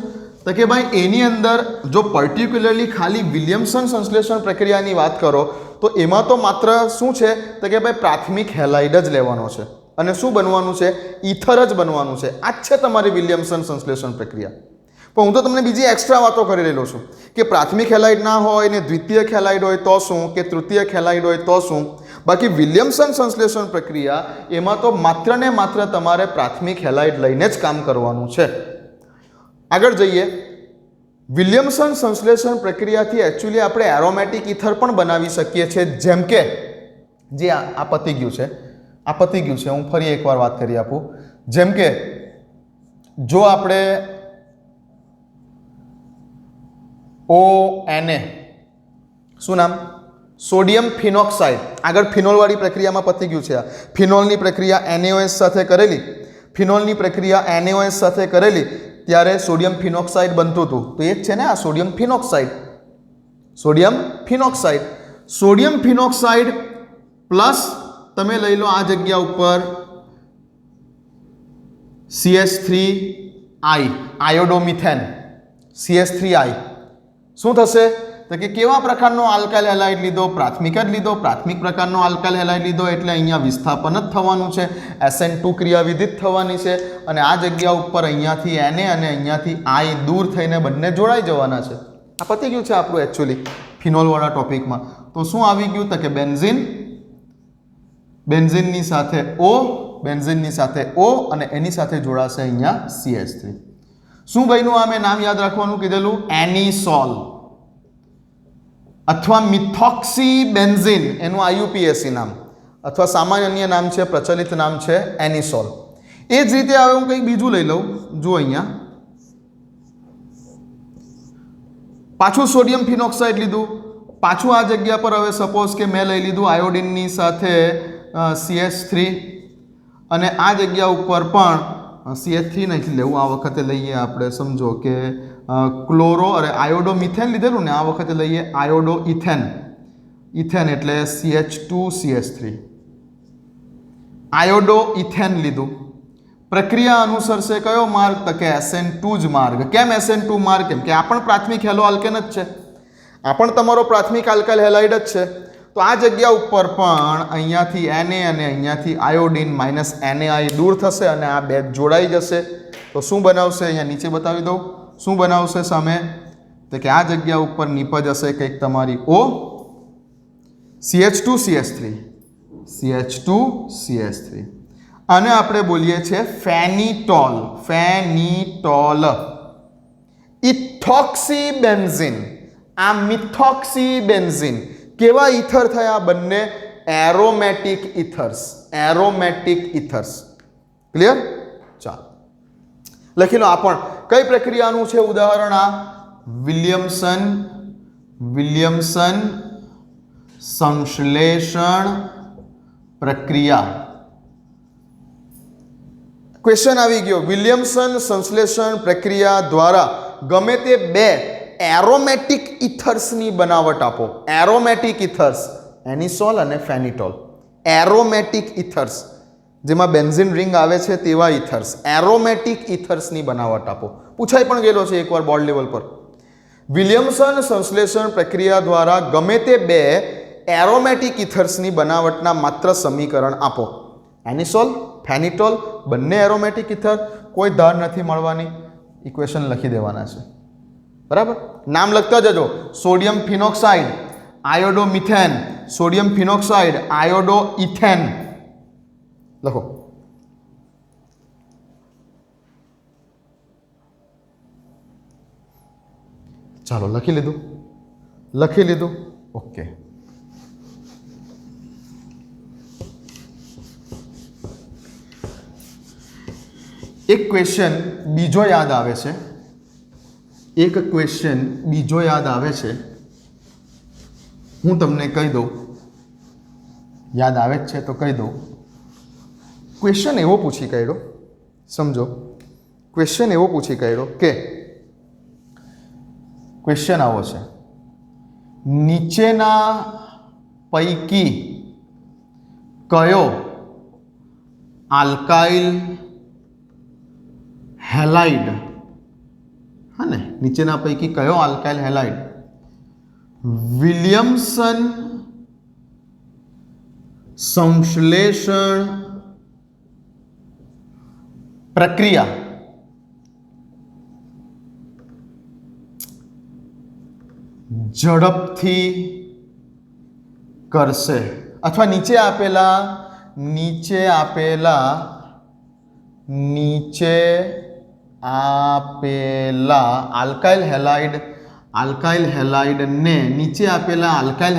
તો કે ભાઈ એની અંદર જો પર્ટિક્યુલરલી ખાલી વિલિયમસન સંશ્લેષણ પ્રક્રિયાની વાત કરો તો એમાં તો માત્ર શું છે તો કે ભાઈ પ્રાથમિક હેલાઇડ જ લેવાનો છે અને શું બનવાનું છે? ઇથર જ બનવાનું છે. આ જ છે તમારી વિલિયમસન સંશ્લેષણ પ્રક્રિયા. પણ હું તો તમને બીજી એક્સ્ટ્રા વાતો કરી રહેલો છું કે પ્રાથમિક હેલાઇડ ના હોય ને દ્વિતીયક હેલાઇડ હોય તો શું, કે તૃતીયક હેલાઇડ હોય તો શું. બાકી વિલિયમસન સંશ્લેષણ પ્રક્રિયા એમાં તો માત્ર ને માત્ર તમારે પ્રાથમિક હેલાઇડ લઈને જ કામ કરવાનું છે. આગળ જઈએ. વિલિયમસન સંશ્લેષણ પ્રક્રિયાથી એકચ્યુઅલી આપણે એરોમેટિક ઇથર પણ બનાવી શકીએ છીએ. જેમ કે જે આ પતી ગયું છે, હું ફરી એકવાર વાત કરી આપું. જેમ કે જો આપણે ONA, શું નામ? Sodium phenoxide. આગળ ફિનોલવાળી પ્રક્રિયામાં પતી ગયું છે. ફિનોલની પ્રક્રિયા NaOH સાથે કરેલી ત્યારે સોડિયમ ફિનોક્સાઇડ બનતું હતું. તો એ જ છે ને આ સોડિયમ ફિનોક્સાઇડ પ્લસ તમે લઈ લો આ જગ્યા ઉપર CH3I, આયોડોમિથેન, CH3I. શું થશે તો કે કેવા પ્રકારનો આલ્કાઇલ હેલાઇડ લીધો? પ્રાથમિક જ લીધો. પ્રાથમિક પ્રકારનો આલ્કાઇલ હેલાઇડ લીધો એટલે અહીંયા વિસ્થાપન જ થવાનું છે, SN2 ક્રિયા વિધિત થવાની છે અને આ જગ્યા ઉપર અહીંયાથી Na અને અહીંયાથી I દૂર થઈને બંને જોડાઈ જવાના છે. આ પતી ગયું છે આપણું એકચ્યુઅલી ફિનોલવાળા ટોપિકમાં. તો શું આવી ગયું તો કે બેન્ઝીનની સાથે O અને એની સાથે જોડાશે અહીંયા CH3. શું ભાઈનું આ મેં નામ યાદ રાખવાનું કીધેલું? એનિસોલ અથવા મિથોક્સી બેન્ઝીન, એનું IUPAC નામ અથવા સામાન્ય નામ છે, પ્રચલિત નામ છે એનિસોલ. એ જ રીતે હવે હું કંઈક બીજું લઈ લઉં. જો અહીંયા પાછું સોડિયમ ફિનોક્સાઇડ લીધું, પાછું આ જગ્યા પર હવે સપોઝ કે મેં લઈ લીધું આયોડિનની સાથે CH3 અને આ જગ્યા ઉપર પણ CH3 નથી લેવું, આ વખતે લઈએ આપણે, સમજો કે ક્લોરો અરે આયોડોમિથેન લીધેલું ને, આ વખતે લઈએ આયોડો ઇથેન એટલે CH2CH3. આયોડો ઇથેન લીધું. પ્રક્રિયા અનુસરશે કયો માર્ગ? તો કે SN2 જ માર્ગ. કેમ SN2 માર્ગ? કેમ કે આ પણ પ્રાથમિક હેલો આલ્કેન જ છે, આ પણ તમારો પ્રાથમિક આલ્કાઇલ હેલાઇડ જ છે. તો આ જગ્યા ઉપર પણ અહીંયાથી Na અને અહીંયાથી આયોડિન -NaI દૂર થશે અને આ બે જોડાઈ જશે. તો શું બનાવશે? અહીંયા નીચે બતાવી દઉં. શું બનાવશે સામે? તો કે આ જગ્યા ઉપર નીપજ હશે કંઈક તમારી O, CH2CH3 અને આપણે બોલીએ છીએ ફેનિટોલ. ઇથોક્સીબેન્ઝીન. આ મિથોક્સીબેન્ઝીન કેવા ઇથર થયા? બંને એરોમેટિક ઇથર્સ. ક્લિયર? ચાલો લખી લો. આ પણ કઈ પ્રક્રિયાનું છે ઉદાહરણ? આ વિલિયમસન સંશ્લેષણ પ્રક્રિયા. ક્વેશ્ચન આવી ગયો. વિલિયમસન સંશ્લેષણ પ્રક્રિયા દ્વારા ગમે તે બે એરોમેટિક ઇથર્સની બનાવટ આપો. એરોમેટિક ઇથર્સ, એનિસોલ અને ફેનિટોલ. એરોમેટિક ઇથર્સ જેમાં બેન્ઝીન રિંગ આવે છે તેવા ઇથર્સ, એરોમેટિક ઇથર્સની બનાવટ આપો. પૂછાઈ પણ ગયેલો છે એકવાર બોર્ડ લેવલ પર. વિલિયમસન સંશ્લેષણ પ્રક્રિયા દ્વારા ગમે તે બે એરોમેટિક ઇથર્સની બનાવટના માત્ર સમીકરણ આપો. એનિસોલ, ફેનિટોલ બંને એરોમેટિક ઇથર, કોઈ ધાર નથી મળવાની. ઇક્વેશન લખી દેવાના છે, બરાબર. નામ લખતા જજો. Sodium phenoxide iodo methane, sodium phenoxide iodo ethane લખો. ચાલો લખી લીધું. ઓકે. એક ક્વેશ્ચન બીજો યાદ આવે છે, હું તમને કહી દઉં. યાદ આવે જ છે તો કહી દઉં. ક્વેશ્ચન એવો પૂછી કાઢ્યો, સમજો. ક્વેશ્ચન એવો પૂછી કાઢ્યો કે ક્વેશ્ચન આવો છે, નીચેના પૈકી કયો આલ્કાઇલ હેલાઇડ, હા ને, નીચેના પૈકી કયો આલ્કાઇલ હેલાઇડ વિલિયમસન સંશ્લેષણ પ્રક્રિયા ઝડપથી કરશે, અથવા નીચે આપેલા આલ્કાઇલ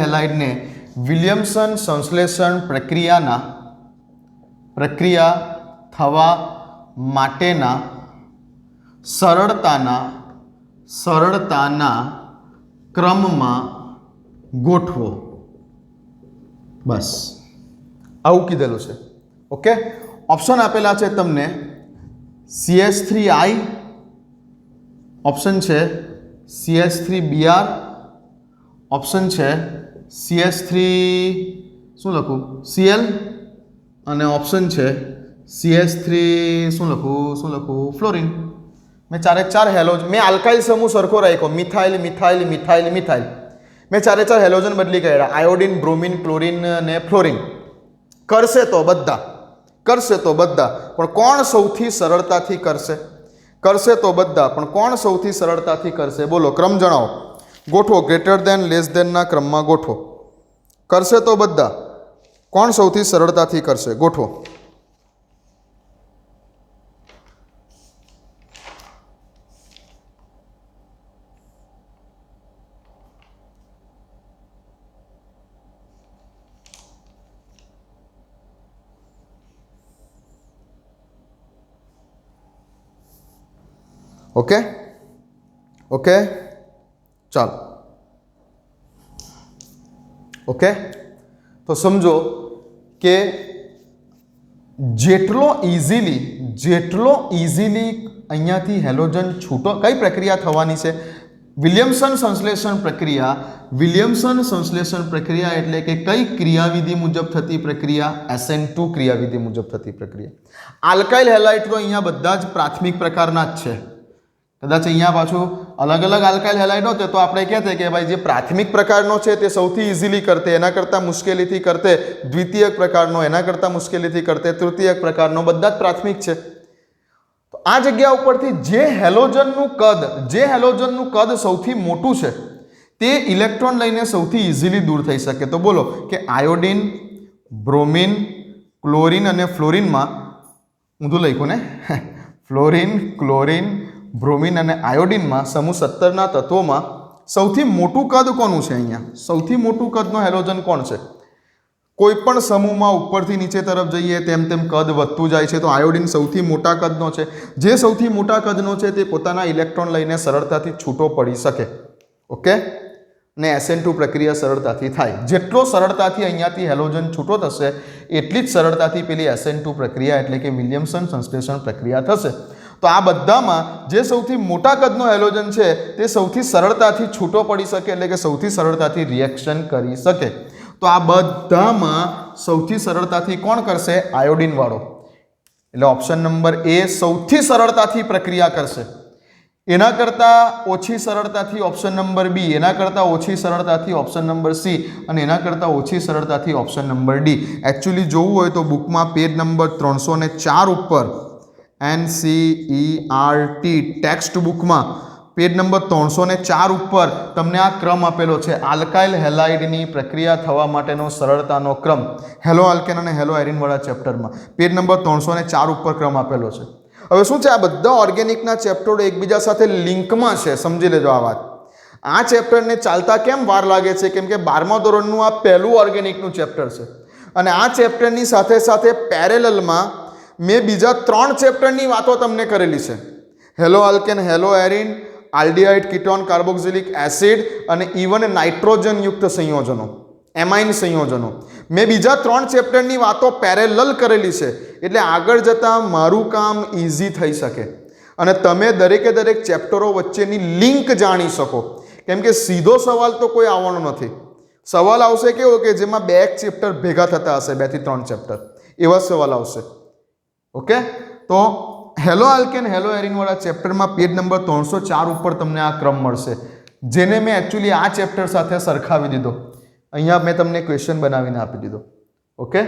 હેલાઇડને વિલિયમસન સંશ્લેષણ પ્રક્રિયા થવા માટેના સરળતાના ક્રમમાં ગોઠવો. બસ આવું કીધેલું છે. ઓકે. ઓપ્શન આપેલા છે તમને CH3I, ઓપ્શન છે CH3Br, ઓપ્શન છે CH3 શું લખું Cl, અને ઓપ્શન છે CH3 શું લખું ફ્લોરિન. મેં ચારે ચાર હેલોજન, મેં આલ્કાઇલ સમૂહ સરખો રાખ્યો, મિથાઇલ. મેં ચારે ચાર હેલોજન બદલી કાઢ્યા, આયોડિન, બ્રોમિન, ક્લોરિન અને ફ્લોરિન. કરશે તો બધા, પણ કોણ સૌથી સરળતાથી કરશે? બોલો, ક્રમ જણાવો, ગોઠવો. ગ્રેટર દેન લેસ દેનના ક્રમમાં ગોઠવો. કરશે તો બધા, કોણ સૌથી સરળતાથી કરશે? ગોઠવો. ઓકે, ચાલો. ઓકે, તો સમજો કે જેટલો ઇઝીલી અહીંયાથી હેલોજન છૂટો, કઈ પ્રક્રિયા થવાની છે? વિલિયમસન સંશ્લેષણ પ્રક્રિયા એટલે કે કઈ ક્રિયાવિધિ મુજબ થતી પ્રક્રિયા? SN2 ક્રિયાવિધિ મુજબ થતી પ્રક્રિયા. આલ્કાઇલ હેલાઇડ તો અહીંયા બધા જ પ્રાથમિક પ્રકારના જ છે. કદાચ અહીંયા પાછું અલગ અલગ આલ્કાઇલ હેલાઇડ હોતે તો આપણે કહેતે કે ભાઈ જે પ્રાથમિક પ્રકારનો છે તે સૌથી ઇઝીલી કરતે, એના કરતાં મુશ્કેલીથી કરતે દ્વિતીયક પ્રકારનો, એના કરતાં મુશ્કેલીથી કરતે તૃતીયક પ્રકારનો, બધા જ પ્રાથમિક છે. તો આ જગ્યા ઉપરથી જે હેલોજનનું કદ સૌથી મોટું છે તે ઇલેક્ટ્રોન લઈને સૌથી ઇઝીલી દૂર થઈ શકે. તો બોલો કે આયોડિન, બ્રોમિન, ક્લોરિન અને ફ્લોરિનમાં, ઊંધું લખ્યું ને, ફ્લોરિન, ક્લોરિન, બ્રોમિન અને આયોડિનમાં સમૂહ 17ના તત્વોમાં સૌથી મોટું કદ કોનું છે? અહીંયા સૌથી મોટું કદનો હેલોજન કોણ છે? કોઈ પણ સમૂહમાં ઉપરથી નીચે તરફ જઈએ તેમ કદ વધતું જાય છે, તો આયોડિન સૌથી મોટા કદનો છે. જે સૌથી મોટા કદનો છે તે પોતાના ઇલેક્ટ્રોન લઈને સરળતાથી છૂટો પડી શકે. ઓકે, ને SN2 પ્રક્રિયા સરળતાથી થાય. જેટલો સરળતાથી અહીંયાથી હેલોજન છૂટો થશે એટલી જ સરળતાથી પેલી SN2 પ્રક્રિયા એટલે કે વિલિયમસન સંશ્લેષણ પ્રક્રિયા થશે. તો આ બધામાં જે સૌથી મોટા કદનો હેલોજન છે તે સૌથી સરળતાથી છૂટો પડી શકે, એટલે કે સૌથી સરળતાથી રિએક્શન કરી શકે. તો આ બધામાં સૌથી સરળતાથી કોણ કરશે? આયોડિન વાળો. એટલે ઓપ્શન નંબર A સૌથી સરળતાથી પ્રક્રિયા કરશે. એના કરતાં ઓછી સરળતાથી ઓપ્શન નંબર B, એના કરતાં ઓછી સરળતાથી ઓપ્શન નંબર C, અને એના કરતાં ઓછી સરળતાથી ઓપ્શન નંબર D. એકચ્યુઅલી જોવું હોય તો બુકમાં પેજ નંબર 304 ઉપર NCERT ટેક્સ્ટ બુકમાં પેજ નંબર 304 ઉપર તમને આ ક્રમ આપેલો છે, આલ્કાઇલ હેલાઇડની પ્રક્રિયા થવા માટેનો સરળતાનો ક્રમ, હેલો આલ્કેન અને હેલો એરિન વાળા ચેપ્ટરમાં પેજ નંબર 304 ઉપર ક્રમ આપેલો છે. હવે શું છે, આ બધા ઓર્ગેનિકના ચેપ્ટરો એકબીજા સાથે લિંકમાં છે, સમજી લેજો આ વાત. આ ચેપ્ટરને ચાલતા કેમ વાર લાગે છે, કેમ કે 12મા ધોરણનું આ પહેલું ઓર્ગેનિકનું ચેપ્ટર છે અને આ ચેપ્ટરની સાથે સાથે પેરેલલમાં મેં બીજા 3 ચેપ્ટરની વાતો તમને કરેલી છે, hello alkane, hello arene, aldehyde, ketone, carboxylic acid અને ઇવન નાઇટ્રોજનયુક્ત સંયોજનો, એમાઇન સંયોજનો. મેં બીજા 3 ચેપ્ટરની વાતો પેરેલલ કરેલી છે, એટલે આગળ જતાં મારું કામ ઇઝી થઈ શકે અને તમે દરેકે દરેક ચેપ્ટરો વચ્ચેની લિંક જાણી શકો. કેમ કે સીધો સવાલ તો કોઈ આવવાનો નથી. સવાલ આવશે કેવો કે જેમાં 2 ચેપ્ટર ભેગા થતા હશે, 2 થી 3 ચેપ્ટર, એવા સવાલ આવશે. ઓકે, તો હેલો આલ્કેન, હેલો એરિન વાળા ચેપ્ટરમાં પેજ નંબર 304 ઉપર તમને આ ક્રમ મળશે, જેને મેં એકચ્યુઅલી આ ચેપ્ટર સાથે સરખાવી દીધો. અહીંયા મેં તમને ક્વેશ્ચન બનાવીને આપી દીધો. ઓકે,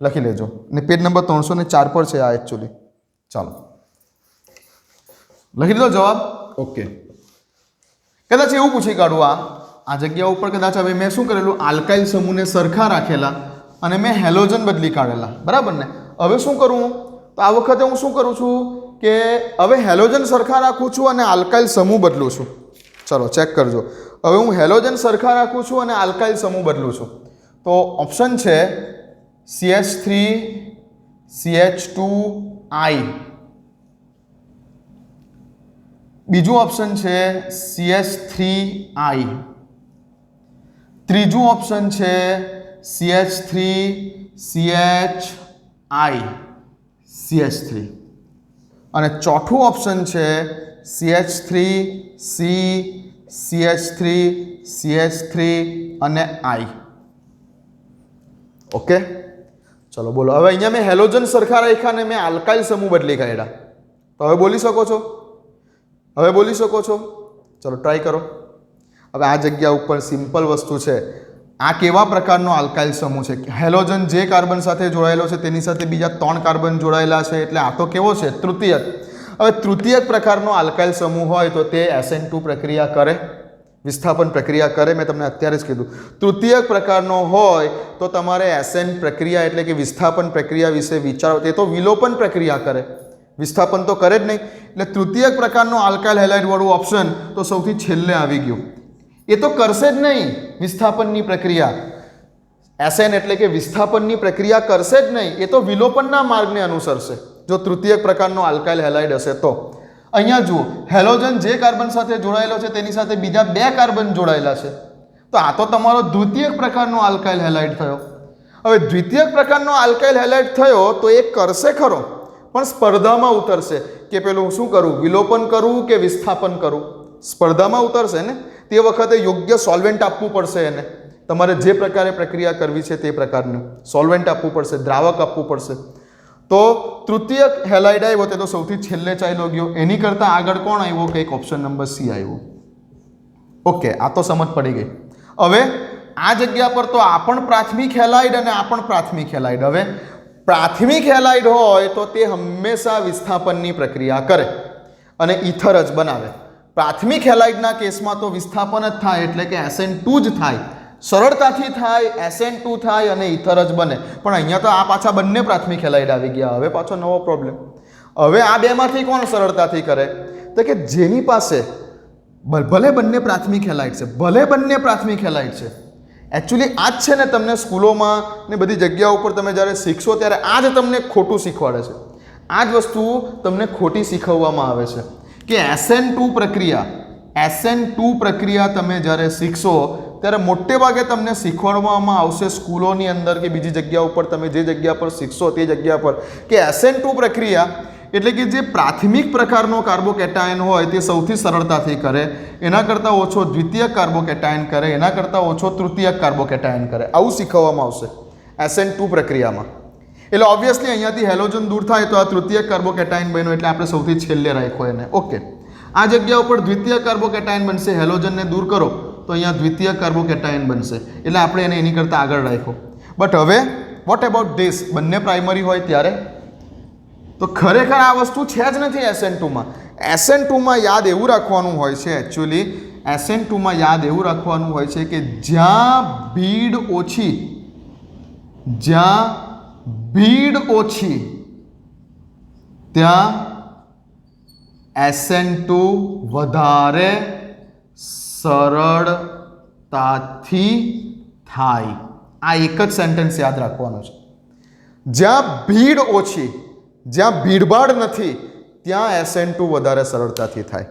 લખી લેજો. ને પેજ નંબર 304 પર છે આ એકચ્યુઅલી. ચાલો લખી દીધો જવાબ. ઓકે, કદાચ એવું પૂછી કાઢું આ જગ્યા ઉપર, કદાચ હવે મેં શું કરેલું, આલ્કાઇલ સમૂહને સરખા રાખેલા અને મેં હેલોજન બદલી કાઢેલા, બરાબર ને. હવે શું કરું, તો આ વખતે હું શું કરું છું કે હવે હેલોજન સરખા રાખું છું અને આલ્કાઇલ સમૂહ બદલું છું. ચલો ચેક કરજો. હવે હું હેલોજન સરખા રાખું છું અને આલ્કાઇલ સમૂહ બદલું છું. તો ઓપ્શન છે CH3CH2I, બીજું ઓપ્શન છે CH3I, ત્રીજું ઓપ્શન છે CH3CHI, CH3, અને ચોથું ઓપ્શન છે CH3C, CH3, CH3 અને I. ઓકે, ચલો બોલો. હવે અહીંયા મેં હેલોજન સરખા રાખ્યા અને મેં આલ્કાઇલ સમૂહ બદલી કાઢ્યા. તો હવે બોલી શકો છો, હવે બોલી શકો છો. ચલો ટ્રાય કરો. હવે આ જગ્યા ઉપર સિમ્પલ વસ્તુ છે, આ કેવા પ્રકારનો આલ્કાઇલ સમૂહ છે, હેલોજન જે કાર્બન સાથે જોડાયેલો છે તેની સાથે બીજા 3 કાર્બન જોડાયેલા છે, એટલે આ તો કેવો છે, તૃતીયક. હવે તૃતીયક પ્રકારનો આલ્કાઇલ સમૂહ હોય તો તે SN2 પ્રક્રિયા કરે, વિસ્થાપન પ્રક્રિયા કરે. મેં તમને અત્યારે જ કીધું, તૃતીયક પ્રકારનો હોય તો તમારે SN પ્રક્રિયા એટલે કે વિસ્થાપન પ્રક્રિયા વિશે વિચારો. તે તો વિલોપન પ્રક્રિયા કરે, વિસ્થાપન તો કરે જ નહીં. એટલે તૃતીયક પ્રકારનો આલ્કાઇલ હેલાઇડ વાળું ઓપ્શન તો સૌથી છેલ્લે આવી ગયું. એ તો કરશે જ નહીં વિસ્થાપનની પ્રક્રિયા, SN એટલે કે વિસ્થાપનની પ્રક્રિયા કરશે જ નહીં, એ તો વિલોપનના માર્ગને અનુસરશે જો તૃતીયક પ્રકારનો આલ્કાઇલ હેલાઇડ હશે તો. અહીંયા જુઓ, હેલોજન જે કાર્બન સાથે જોડાયેલો છે તેની સાથે બીજા 2 કાર્બન જોડાયેલા છે, તો આ તો તમારો દ્વિતીયક પ્રકારનો આલ્કાઇલ હેલાઇડ થયો. હવે દ્વિતીયક પ્રકારનો આલ્કાઇલ હેલાઇડ થયો તો એ કરશે ખરો, પણ સ્પર્ધામાં ઉતરશે કે પેલું શું કરું, વિલોપન કરું કે વિસ્થાપન કરું. સ્પર્ધામાં ઉતરશે ને, તે વખતે યોગ્ય સોલ્વેન્ટ આપવું પડશે એને. તમારે જે પ્રકારે પ્રક્રિયા કરવી છે તે પ્રકારનું સોલ્વેન્ટ આપવું પડશે, દ્રાવક આપવું પડશે. તો તૃતીયક હેલાઇડ આવ્યો તે તો સૌથી છેલ્લે ચાલ્યો ગયો. એની કરતાં આગળ કોણ આવ્યો, કંઈક ઓપ્શન નંબર C આવ્યો. ઓકે, આ તો સમજ પડી ગઈ. હવે આ જગ્યા પર તો આ પણ પ્રાથમિક હેલાઇડ અને આ પણ પ્રાથમિક હેલાઇડ. હવે પ્રાથમિક હેલાઇડ હોય તો તે હંમેશા વિસ્થાપનની પ્રક્રિયા કરે અને ઇથર જ બનાવે. પ્રાથમિક હેલાઇડના કેસમાં તો વિસ્થાપન જ થાય, એટલે કે SN2 જ થાય, સરળતાથી થાય, SN2 થાય અને ઇથર જ બને. પણ અહીંયા તો આ પાછા બંને પ્રાથમિક હેલાઇડ આવી ગયા. હવે પાછો નવો પ્રોબ્લેમ. હવે આ બેમાંથી કોણ સરળતાથી કરે, તો કે જેની પાસે ભલે બંને પ્રાથમિક હેલાઇડ છે, ભલે બંને પ્રાથમિક હેલાઇડ છે. એકચ્યુઅલી આ જ છે ને, તમને સ્કૂલોમાં ને બધી જગ્યાઓ ઉપર તમે જ્યારે શીખશો ત્યારે આ જ તમને ખોટું શીખવાડે છે. આ જ વસ્તુ તમને ખોટી શીખવવામાં આવે છે કે SN2 પ્રક્રિયા તમે જ્યારે શીખશો ત્યારે મોટે ભાગે તમને શીખવાડવામાં આવશે સ્કૂલોની અંદર કે બીજી જગ્યા ઉપર, તમે જે જગ્યા પર શીખશો તે જગ્યા પર, કે SN2 પ્રક્રિયા એટલે કે જે પ્રાથમિક પ્રકારનો કાર્બોકેટાયન હોય તે સૌથી સરળતાથી કરે, એના કરતાં ઓછો દ્વિતીયક કાર્બોકેટાયન કરે, એના કરતાં ઓછો તૃતીયક કાર્બોકેટાયન કરે. આવું શીખવવામાં આવશે SN2 પ્રક્રિયામાં. એટલે ઓબ્વિયસલી અહીંયાથી હેલોજન દૂર થાય તો આ તૃતીયક કાર્બોકેટાયન બન્યો, એટલે આપણે સૌથી છેલ્લે રાખ્યો એને. ઓકે, આ જગ્યા ઉપર દ્વિતીયક કાર્બોકેટાયન બનશે, હેલોજનને દૂર કરો તો અહીંયા દ્વિતીયક કાર્બોકેટાયન બનશે, એટલે આપણે એને એની કરતાં આગળ રાખ્યો. બટ હવે વોટ અબાઉટ ધીસ, બંને પ્રાઇમરી હોય ત્યારે તો ખરેખર આ વસ્તુ છે જ નથી SN2માં. SN2માં યાદ એવું રાખવાનું હોય છે એકચ્યુઅલી SN2માં યાદ એવું રાખવાનું હોય છે કે જ્યાં ભીડ ઓછી ત્યાં SN2 વધારે સરળતાથી થાય. આ એક જ સેન્ટેન્સ યાદ રાખવાનું છે. જ્યાં ભીડ ઓછી, જ્યાં ભીડભાડ નથી ત્યાં SN2 વધારે સરળતાથી થાય.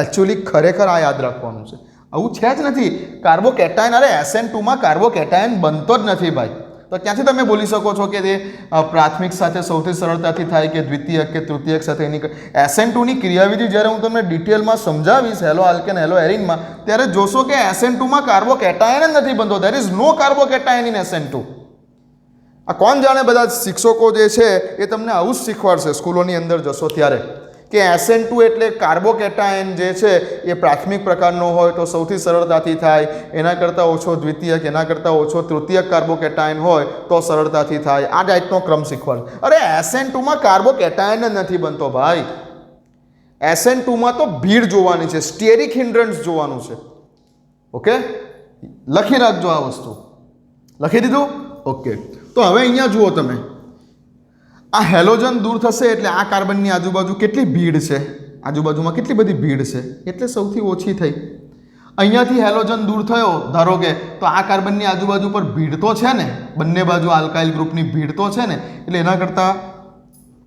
એકચ્યુઅલી ખરેખર આ યાદ રાખવાનું છે. આવું છે જ નથી. કાર્બોકેટાયન, અરે SN2માં કાર્બોકેટાયન બનતો જ નથી ભાઈ. તો ક્યાંથી તમે બોલી શકો છો કે તે પ્રાથમિક સાથે સૌથી સરળતાથી થાય કે દ્વિતીયક કે તૃતીયક સાથે એની SN2ની ક્રિયાવિધિ જ્યારે હું તમને ડિટેલમાં સમજાવીશ હેલો આલ્કેન હેલો એરિનમાં, ત્યારે જોશો કે SN2માં કાર્બોકેટાયન જ નથી બનતો. There is no carbocation in SN2. આ કોણ જાણે બધા શિક્ષકો જે છે એ તમને આવું જ શીખવાડશે સ્કૂલોની અંદર જશો ત્યારે કે SN2 એટલે કાર્બોકેટાયન જે છે એ પ્રાથમિક પ્રકારનો હોય તો સૌથી સરળતાથી થાય, એના કરતાં ઓછો દ્વિતીયક, એના કરતાં ઓછો તૃતીયક કાર્બોકેટાયન હોય તો સરળતાથી થાય. આ ટાઈપનો ક્રમ શીખવાડે. અરે SN2માં કાર્બોકેટાયન જ નથી બનતો ભાઈ. SN2માં તો ભીડ જોવાની છે, સ્ટેરિક હિન્ડ્રન્સ જોવાનું છે. ઓકે, લખી રાખજો આ વસ્તુ. લખી દીધું? ઓકે. તો હવે અહીંયા જુઓ તમે, આ હેલોજન દૂર થશે એટલે આ કાર્બનની આજુબાજુ કેટલી ભીડ છે, આજુબાજુમાં કેટલી બધી ભીડ છે એટલે સૌથી ઓછી થઈ. અહીંયાથી હેલોજન દૂર થયો ધારો કે, તો આ કાર્બનની આજુબાજુ પર ભીડ તો છે ને, બંને બાજુ આલ્કાઇલ ગ્રુપની ભીડ તો છે ને, એટલે એના કરતાં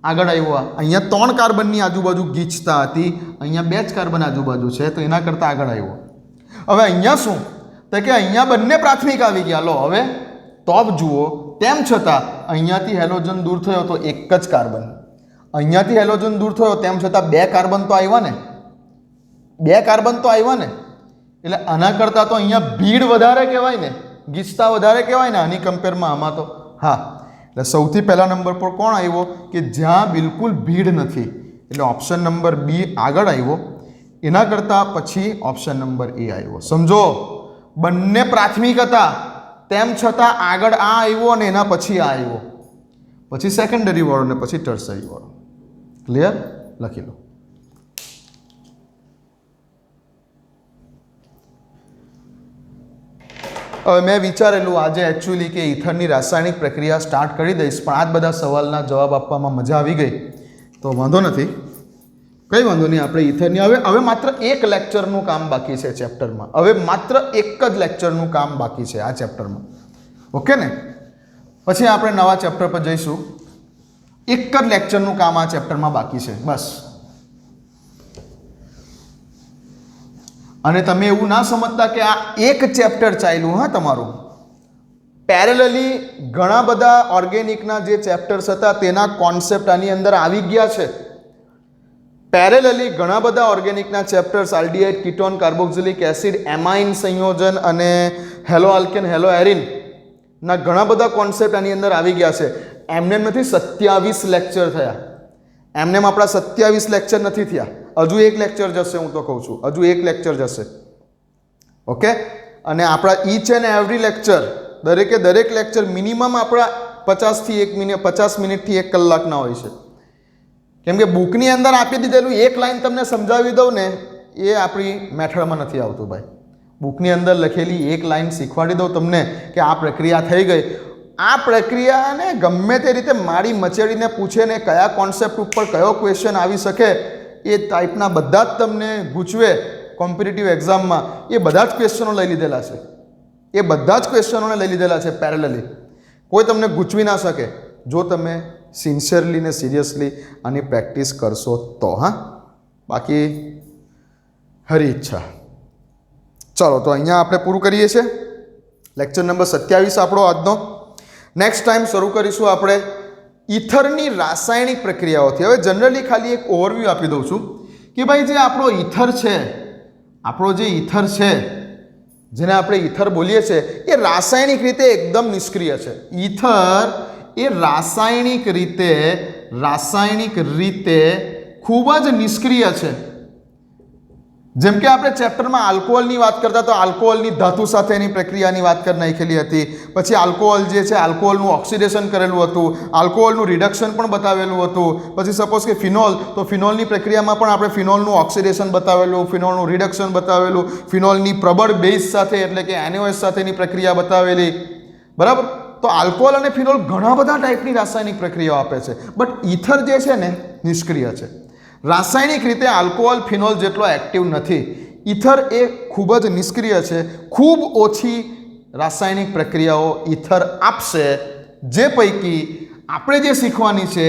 આગળ આવ્યો. અહીંયા 3 કાર્બનની આજુબાજુ ગીચતા હતી, અહીંયા 2 જ કાર્બન આજુબાજુ છે તો એના કરતાં આગળ આવ્યો. હવે અહીંયા શું તો કે અહીંયા બંને પ્રાથમિક આવી ગયા. લો હવે ટોપ જુઓ, તેમ છતાં અહીંયાથી હેલોજન દૂર થયો તો એક જ કાર્બન, અહીંયાથી હેલોજન દૂર થયો તેમ છતાં 2 કાર્બન તો આવ્યા ને, 2 કાર્બન તો આવ્યા ને. એટલે આના કરતાં તો અહીંયા ભીડ વધારે કહેવાય ને, ગીચતા વધારે કહેવાય ને આની કમ્પેરમાં આમાં તો. હા, એટલે સૌથી પહેલા નંબર પર કોણ આવ્યો કે જ્યાં બિલકુલ ભીડ નથી, એટલે ઓપ્શન નંબર બી આગળ આવ્યો. એના કરતાં પછી ઓપ્શન નંબર એ આવ્યો. સમજો, બંને પ્રાથમિક હતા તેમ છતાં આગળ આ આવ્યો અને એના પછી આ આવ્યો, પછી સેકન્ડરી વાળો ને પછી ટર્સરી વાળો. ક્લિયર? લખી લો. હવે મેં વિચારેલું આજે એકચ્યુઅલી કે ઇથરની રાસાયણિક પ્રક્રિયા સ્ટાર્ટ કરી દઈશ, પણ આ જ બધા સવાલના જવાબ આપવામાં મજા આવી ગઈ તો વાંધો નથી, કંઈ વાંધો નહીં. આપણે ઇથરની હવે માત્ર એક લેક્ચરનું કામ બાકી છે ચેપ્ટરમાં. હવે માત્ર એક જ લેક્ચરનું કામ બાકી છે આ ચેપ્ટરમાં. ઓકે ને? પછી આપણે નવા ચેપ્ટર પર જઈશું. એક જ લેક્ચરનું કામ આ ચેપ્ટરમાં બાકી છે બસ. અને તમે એવું ના સમજતા કે આ એક ચેપ્ટર ચાલ્યું. હા, તમારું પેરેલલી ઘણા બધા ઓર્ગેનિકના જે ચેપ્ટર્સ હતા તેના કોન્સેપ્ટ આની અંદર આવી ગયા છે. પેરેલલી ઘણા બધા ઓર્ગેનિકના chapters, aldehyde, ketone, carboxylic acid, amine સંયોજન અને હેલો આલ્કેન હેલો એરિન ના ઘણા બધા કોન્સેપ્ટ આની અંદર આવી ગયા છે. એમને નથી 27 લેક્ચર થયા, એમને આપણા 27 લેક્ચર નથી થયા. હજુ એક લેક્ચર જશે, હું તો કહું છું હજુ એક લેક્ચર જશે. ઓકે? અને આપણા ઈચ એન્ડ એવરી લેક્ચર, દરેકે દરેક લેક્ચર મિનિમમ આપણા 50 મિનિટથી 1 કલાકના હોય છે. કેમ કે બુકની અંદર આપી દીધેલું એક લાઈન તમને સમજાવી દઉં ને એ આપણી મેથડમાં નથી આવતું ભાઈ. બુકની અંદર લખેલી એક લાઈન શીખવાડી દઉં તમને કે આ પ્રક્રિયા થઈ ગઈ. આ પ્રક્રિયાને ગમે તે રીતે મારી મચેડીને પૂછે ને કયા કોન્સેપ્ટ ઉપર કયો ક્વેશ્ચન આવી શકે એ ટાઈપના બધા જ તમને ગૂંચવે કોમ્પિટિટિવ એક્ઝામમાં, એ બધા જ ક્વેશ્ચનો લઈ લીધેલા છે. એ બધા જ ક્વેશ્ચનોને લઈ લીધેલા છે પેરેલલી. કોઈ તમને ગૂંચવી ના શકે જો તમે સિન્સિયરલી ને સિરિયસલી આની પ્રેક્ટિસ કરશો તો. હા, બાકી હરી ઈચ્છા. ચાલો, તો અહીંયા આપણે પૂરું કરીએ છીએ લેક્ચર નંબર 27 આપણો આજનો. નેક્સ્ટ ટાઈમ શરૂ કરીશું આપણે ઇથરની રાસાયણિક પ્રક્રિયાઓથી. હવે જનરલી ખાલી એક ઓવરવ્યૂ આપી દઉં છું કે ભાઈ જે આપણો ઇથર છે, આપણો જે ઇથર છે જેને આપણે ઇથર બોલીએ છીએ એ રાસાયણિક રીતે એકદમ નિષ્ક્રિય છે. ઇથર એ રાસાયણિક રીતે ખૂબ જ નિષ્ક્રિય છે. જેમ કે આપણે ચેપ્ટરમાં આલ્કોહોલની વાત કરતા તો આલ્કોહોલની ધાતુ સાથેની પ્રક્રિયાની વાત કરી નાખેલી હતી. પછી આલ્કોહોલ જે છે આલ્કોહોલનું ઓક્સિડેશન કરેલું હતું, આલ્કોહોલનું રિડક્શન પણ બતાવેલું હતું. પછી સપોઝ કે ફિનોલ, તો ફિનોલની પ્રક્રિયામાં પણ આપણે ફિનોલનું ઓક્સિડેશન બતાવેલું, ફિનોલનું રિડક્શન બતાવેલું, ફિનોલની પ્રબળ બેઝ સાથે એટલે કે NaOH સાથેની પ્રક્રિયા બતાવેલી. બરાબર. તો આલ્કોહોલ અને ફિનોલ ઘણા બધા ટાઈપની રાસાયણિક પ્રક્રિયાઓ આપે છે, બટ ઈથર જે છે ને નિષ્ક્રિય છે. રાસાયણિક રીતે આલ્કોહોલ ફિનોલ જેટલો એક્ટિવ નથી. ઈથર એ ખૂબ જ નિષ્ક્રિય છે. ખૂબ ઓછી રાસાયણિક પ્રક્રિયાઓ ઈથર આપશે, જે પૈકી આપણે જે શીખવાની છે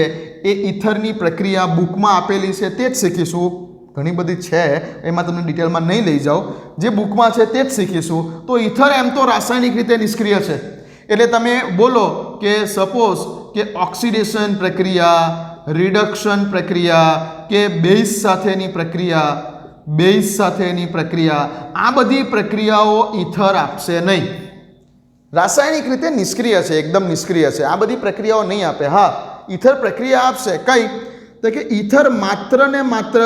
એ ઈથરની પ્રક્રિયા બુકમાં આપેલી છે તે જ શીખીશું. ઘણી બધી છે, એમાં તમને ડિટેલમાં નહીં લઈ જાઓ. જે બુકમાં છે તે જ શીખીશું. તો ઈથર એમ તો રાસાયણિક રીતે નિષ્ક્રિય છે, એટલે તમે બોલો કે સપોઝ કે ઓક્સિડેશન પ્રક્રિયા, રિડક્શન પ્રક્રિયા કે બેઝ સાથેની પ્રક્રિયા, આ બધી પ્રક્રિયાઓ ઈથર આપશે નહીં. રાસાયણિક રીતે નિષ્ક્રિય છે, એકદમ નિષ્ક્રિય છે. આ બધી પ્રક્રિયાઓ નહીં આપે. હા, ઈથર પ્રક્રિયા આપશે. કઈ? તો કે ઈથર માત્ર ને માત્ર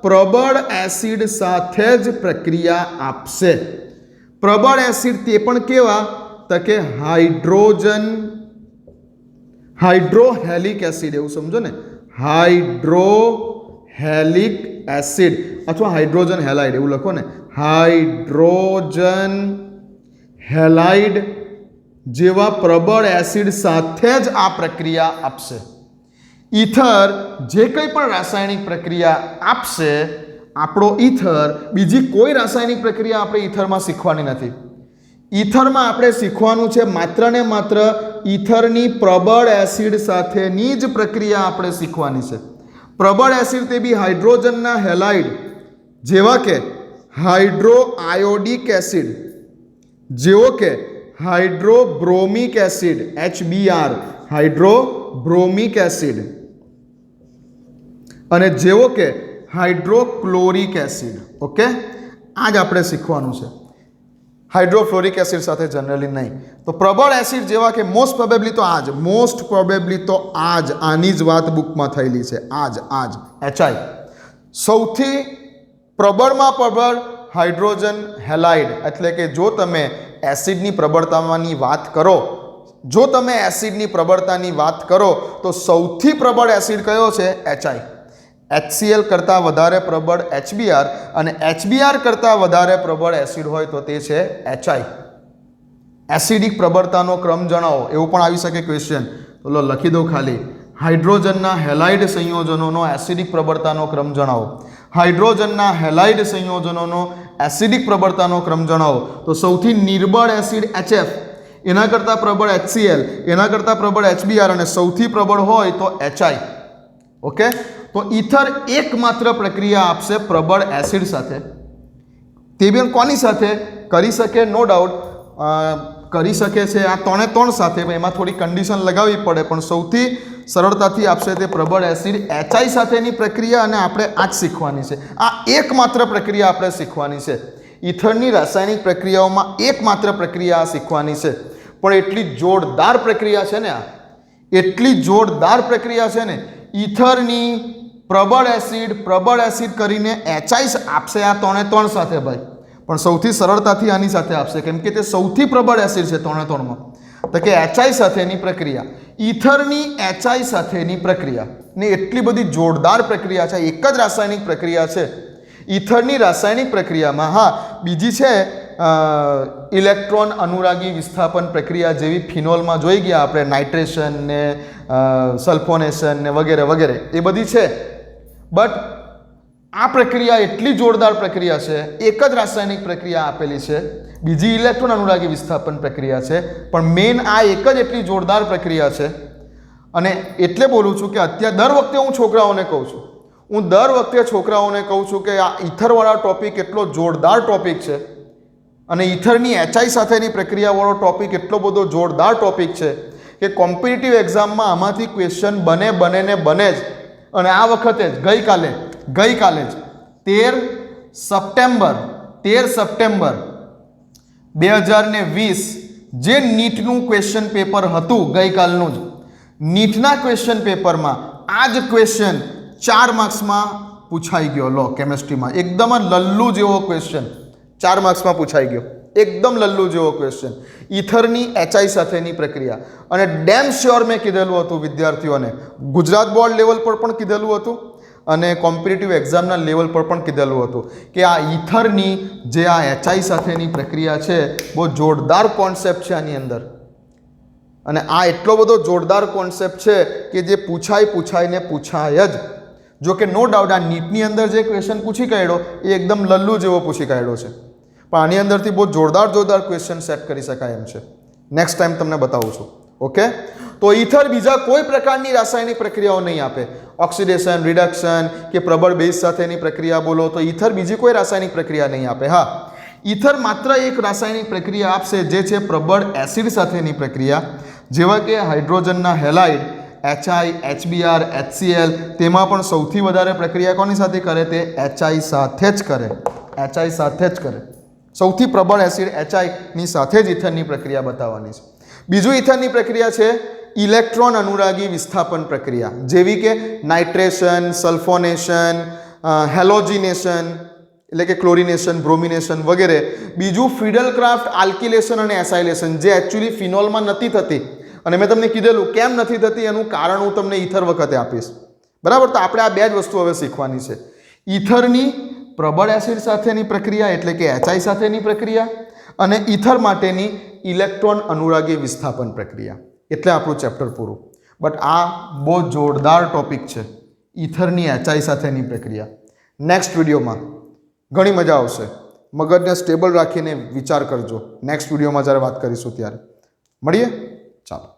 પ્રબળ એસિડ સાથે જ પ્રક્રિયા આપશે. પ્રબળ એસિડ તે પણ કેવા? તો કે હાઇડ્રોહેલિક એસિડ, એવું સમજો ને, હાઇડ્રોહેલિક એસિડ અથવા હાઇડ્રોજન હેલાઇડ એવું લખો ને, હાઇડ્રોજન હેલાઇડ જેવા પ્રબળ એસિડ સાથે જ આ પ્રક્રિયા આપશે. ઈથર જે કંઈ પણ રાસાયણિક પ્રક્રિયા આપશે, આપણો ઈથર, બીજી કોઈ રાસાયણિક પ્રક્રિયા આપણે ઈથરમાં શીખવાની નથી. ઈથરમાં આપણે શીખવાનું છે માત્ર ને માત્ર ઈથરની પ્રબળ એસિડ સાથેની જ પ્રક્રિયા આપણે શીખવાની છે. પ્રબળ એસિડ તે બી હાઇડ્રોજનના હેલાઇડ જેવા કે હાઇડ્રોઆયોડિક એસિડ, જેવો કે હાઇડ્રોબ્રોમિક એસિડ HBr, હાઇડ્રોબ્રોમિક એસિડ, અને જેવો કે હાઇડ્રોક્લોરિક એસિડ. ઓકે, આ જ આપણે શીખવાનું છે. હાઇડ્રોફ્લોરિક એસિડ સાથે જનરલી નહીં. તો પ્રબળ એસિડ જેવા કે મોસ્ટ પ્રોબેબલી તો આની જ વાત બુકમાં થયેલી છે. આ જ HI સૌથી પ્રબળમાં પ્રબળ હાઇડ્રોજન હેલાઇડ, એટલે કે જો તમે એસિડની પ્રબળતાની વાત કરો, તો સૌથી પ્રબળ એસિડ કયો છે? HI. HCl કરતાં વધારે પ્રબળ HBr, અને HBr કરતાં વધારે પ્રબળ એસિડ હોય તો તે છે HI. એસિડિક પ્રબળતાનો ક્રમ જણાવો, એવું પણ આવી શકે ક્વેશ્ચન. તો લખી દો ખાલી, હાઇડ્રોજનના હેલાઇડ સંયોજનોનો એસિડિક પ્રબળતાનો ક્રમ જણાવો. હાઇડ્રોજનના હેલાઇડ સંયોજનોનો એસિડિક પ્રબળતાનો ક્રમ જણાવો. તો સૌથી નિર્બળ એસિડ HF, એના કરતાં પ્રબળ HCl, એના કરતાં પ્રબળ HBr, અને સૌથી પ્રબળ હોય તો HI. ઓકે, તો ઈથર એકમાત્ર પ્રક્રિયા આપશે પ્રબળ એસિડ સાથે. તે બી કોની સાથે કરી શકે? નો ડાઉટ કરી શકે છે આ 3 સાથે, એમાં થોડી કન્ડિશન લગાવવી પડે, પણ સૌથી સરળતાથી આપશે તે પ્રબળ એસિડ HI સાથેની પ્રક્રિયા, અને આપણે આ જ શીખવાની છે. આ એકમાત્ર પ્રક્રિયા આપણે શીખવાની છે. ઈથરની રાસાયણિક પ્રક્રિયાઓમાં એકમાત્ર પ્રક્રિયા શીખવાની છે. પણ એટલી જોરદાર પ્રક્રિયા છે ને, એટલી જોરદાર પ્રક્રિયા છે ને. ઈથરની પ્રબળ એસિડ કરીને HI આપશે આ 3 સાથે ભાઈ, પણ સૌથી સરળતાથી આની સાથે આપશે, કેમ કે તે સૌથી પ્રબળ એસિડ છે 3માં. તો કે HI સાથેની પ્રક્રિયા, ઈથરની HI સાથેની પ્રક્રિયા ને એટલી બધી જોરદાર પ્રક્રિયા છે. એક જ રાસાયણિક પ્રક્રિયા છે ઈથરની રાસાયણિક પ્રક્રિયામાં. હા, બીજી છે ઇલેક્ટ્રોન અનુરાગી વિસ્થાપન પ્રક્રિયા, જેવી ફિનોલમાં જોઈ ગયા આપણે, નાઇટ્રેશન ને સલ્ફોનેશન ને વગેરે વગેરે, એ બધી છે. બટ આ પ્રક્રિયા એટલી જોરદાર પ્રક્રિયા છે, એક જ રાસાયણિક પ્રક્રિયા આપેલી છે. બીજી ઇલેક્ટ્રોન અનુરાગી વિસ્થાપન પ્રક્રિયા છે, પણ મેઇન આ એક જ એટલી જોરદાર પ્રક્રિયા છે. અને એટલે બોલું છું કે અત્યારે દર વખતે હું છોકરાઓને કહું છું કે આ ઈથરવાળા ટોપિક એટલો જોરદાર ટોપિક છે, અને ઈથરની HI સાથેની પ્રક્રિયાવાળો ટોપિક એટલો બધો જોરદાર ટોપિક છે કે કોમ્પિટિટિવ એક્ઝામમાં આમાંથી ક્વેશ્ચન બને જ. અને આ વખતે જ ગઈકાલે જ 13 સપ્ટેમ્બર 2020 જે નીટનું ક્વેશ્ચન પેપર હતું, ગઈકાલનું જ નીટના ક્વેશ્ચન પેપરમાં આ જ ક્વેશ્ચન 4 માર્ક્સમાં પૂછાઈ ગયો. લો કેમિસ્ટ્રીમાં એકદમ લલ્લુ જેવો ક્વેશ્ચન 4 માર્ક્સમાં પૂછાઈ ગયો. એકદમ લલ્લુ જેવો ક્વેશ્ચન. ઈથરની HI સાથેની પ્રક્રિયા અને ડેમ શ્યોર મેં કીધેલું હતું વિદ્યાર્થીઓને, ગુજરાત બોર્ડ લેવલ પર પણ કીધેલું હતું અને કોમ્પિટિટિવ એક્ઝામના લેવલ પર પણ કીધેલું હતું કે આ ઈથરની જે આ HI સાથેની પ્રક્રિયા છે બહુ જોરદાર કોન્સેપ્ટ છે આની અંદર. અને આ એટલો બધો જોરદાર કોન્સેપ્ટ છે કે જે પૂછાય જ. જો કે નો ડાઉટ આ નીટની અંદર જે ક્વેશ્ચન પૂછી કાઢ્યો એ એકદમ લલ્લુ જેવો પૂછી કાઢ્યો છે, પણ આની અંદરથી બહુ જોરદાર ક્વેશ્ચન સેટ કરી શકાય એમ છે. નેક્સ્ટ ટાઈમ તમને બતાવું છું. ઓકે, તો ઈથર બીજા કોઈ પ્રકારની રાસાયણિક પ્રક્રિયાઓ નહીં આપે. ઓક્સિડેશન, રિડક્શન કે પ્રબળ બેઝ સાથેની પ્રક્રિયા બોલો તો ઈથર બીજી કોઈ રાસાયણિક પ્રક્રિયા નહીં આપે. હા, ઈથર માત્ર એક રાસાયણિક પ્રક્રિયા આપશે જે છે પ્રબળ એસિડ સાથેની પ્રક્રિયા, જેવા કે હાઇડ્રોજનના હેલાઇડ HI, HBr, HCl. તેમાં પણ સૌથી વધારે પ્રક્રિયા કોની સાથે કરે? તે HI સાથે જ કરે. સૌથી પ્રબળ એસિડ HI ની સાથે જ ઈથરની પ્રક્રિયા બતાવવાની છે. બીજું ઈથરની પ્રક્રિયા છે ઇલેક્ટ્રોન અનુરાગી વિસ્થાપન પ્રક્રિયા, જેવી કે નાઇટ્રેશન, સલ્ફોનેશન, હેલોજિનેશન એટલે કે ક્લોરિનેશન, બ્રોમિનેશન વગેરે. બીજું ફિડલક્રાફ્ટ આલ્કિલેશન અને એસાઇલેશન, જે એકચ્યુઅલી ફિનોલમાં નથી થતી અને મેં તમને કીધેલું કેમ નથી થતી એનું કારણ હું તમને ઈથર વખતે આપીશ. બરાબર, તો આપણે આ બે જ વસ્તુ હવે શીખવાની છે. ઈથરની પ્રબળ એસિડ સાથેની પ્રક્રિયા એટલે કે HI સાથેની પ્રક્રિયા અને ઈથર માટેની ઇલેક્ટ્રોન અનુરાગી વિસ્થાપન પ્રક્રિયા. એટલે આપણું ચેપ્ટર પૂરું. બટ આ બહુ જોરદાર ટોપિક છે, ઈથરની HI સાથેની પ્રક્રિયા. નેક્સ્ટ વિડીયોમાં ઘણી મજા આવશે. મગજને સ્ટેબલ રાખીને વિચાર કરજો. નેક્સ્ટ વિડીયોમાં જ્યારે વાત કરીશું ત્યારે મળીએ. ચાલો.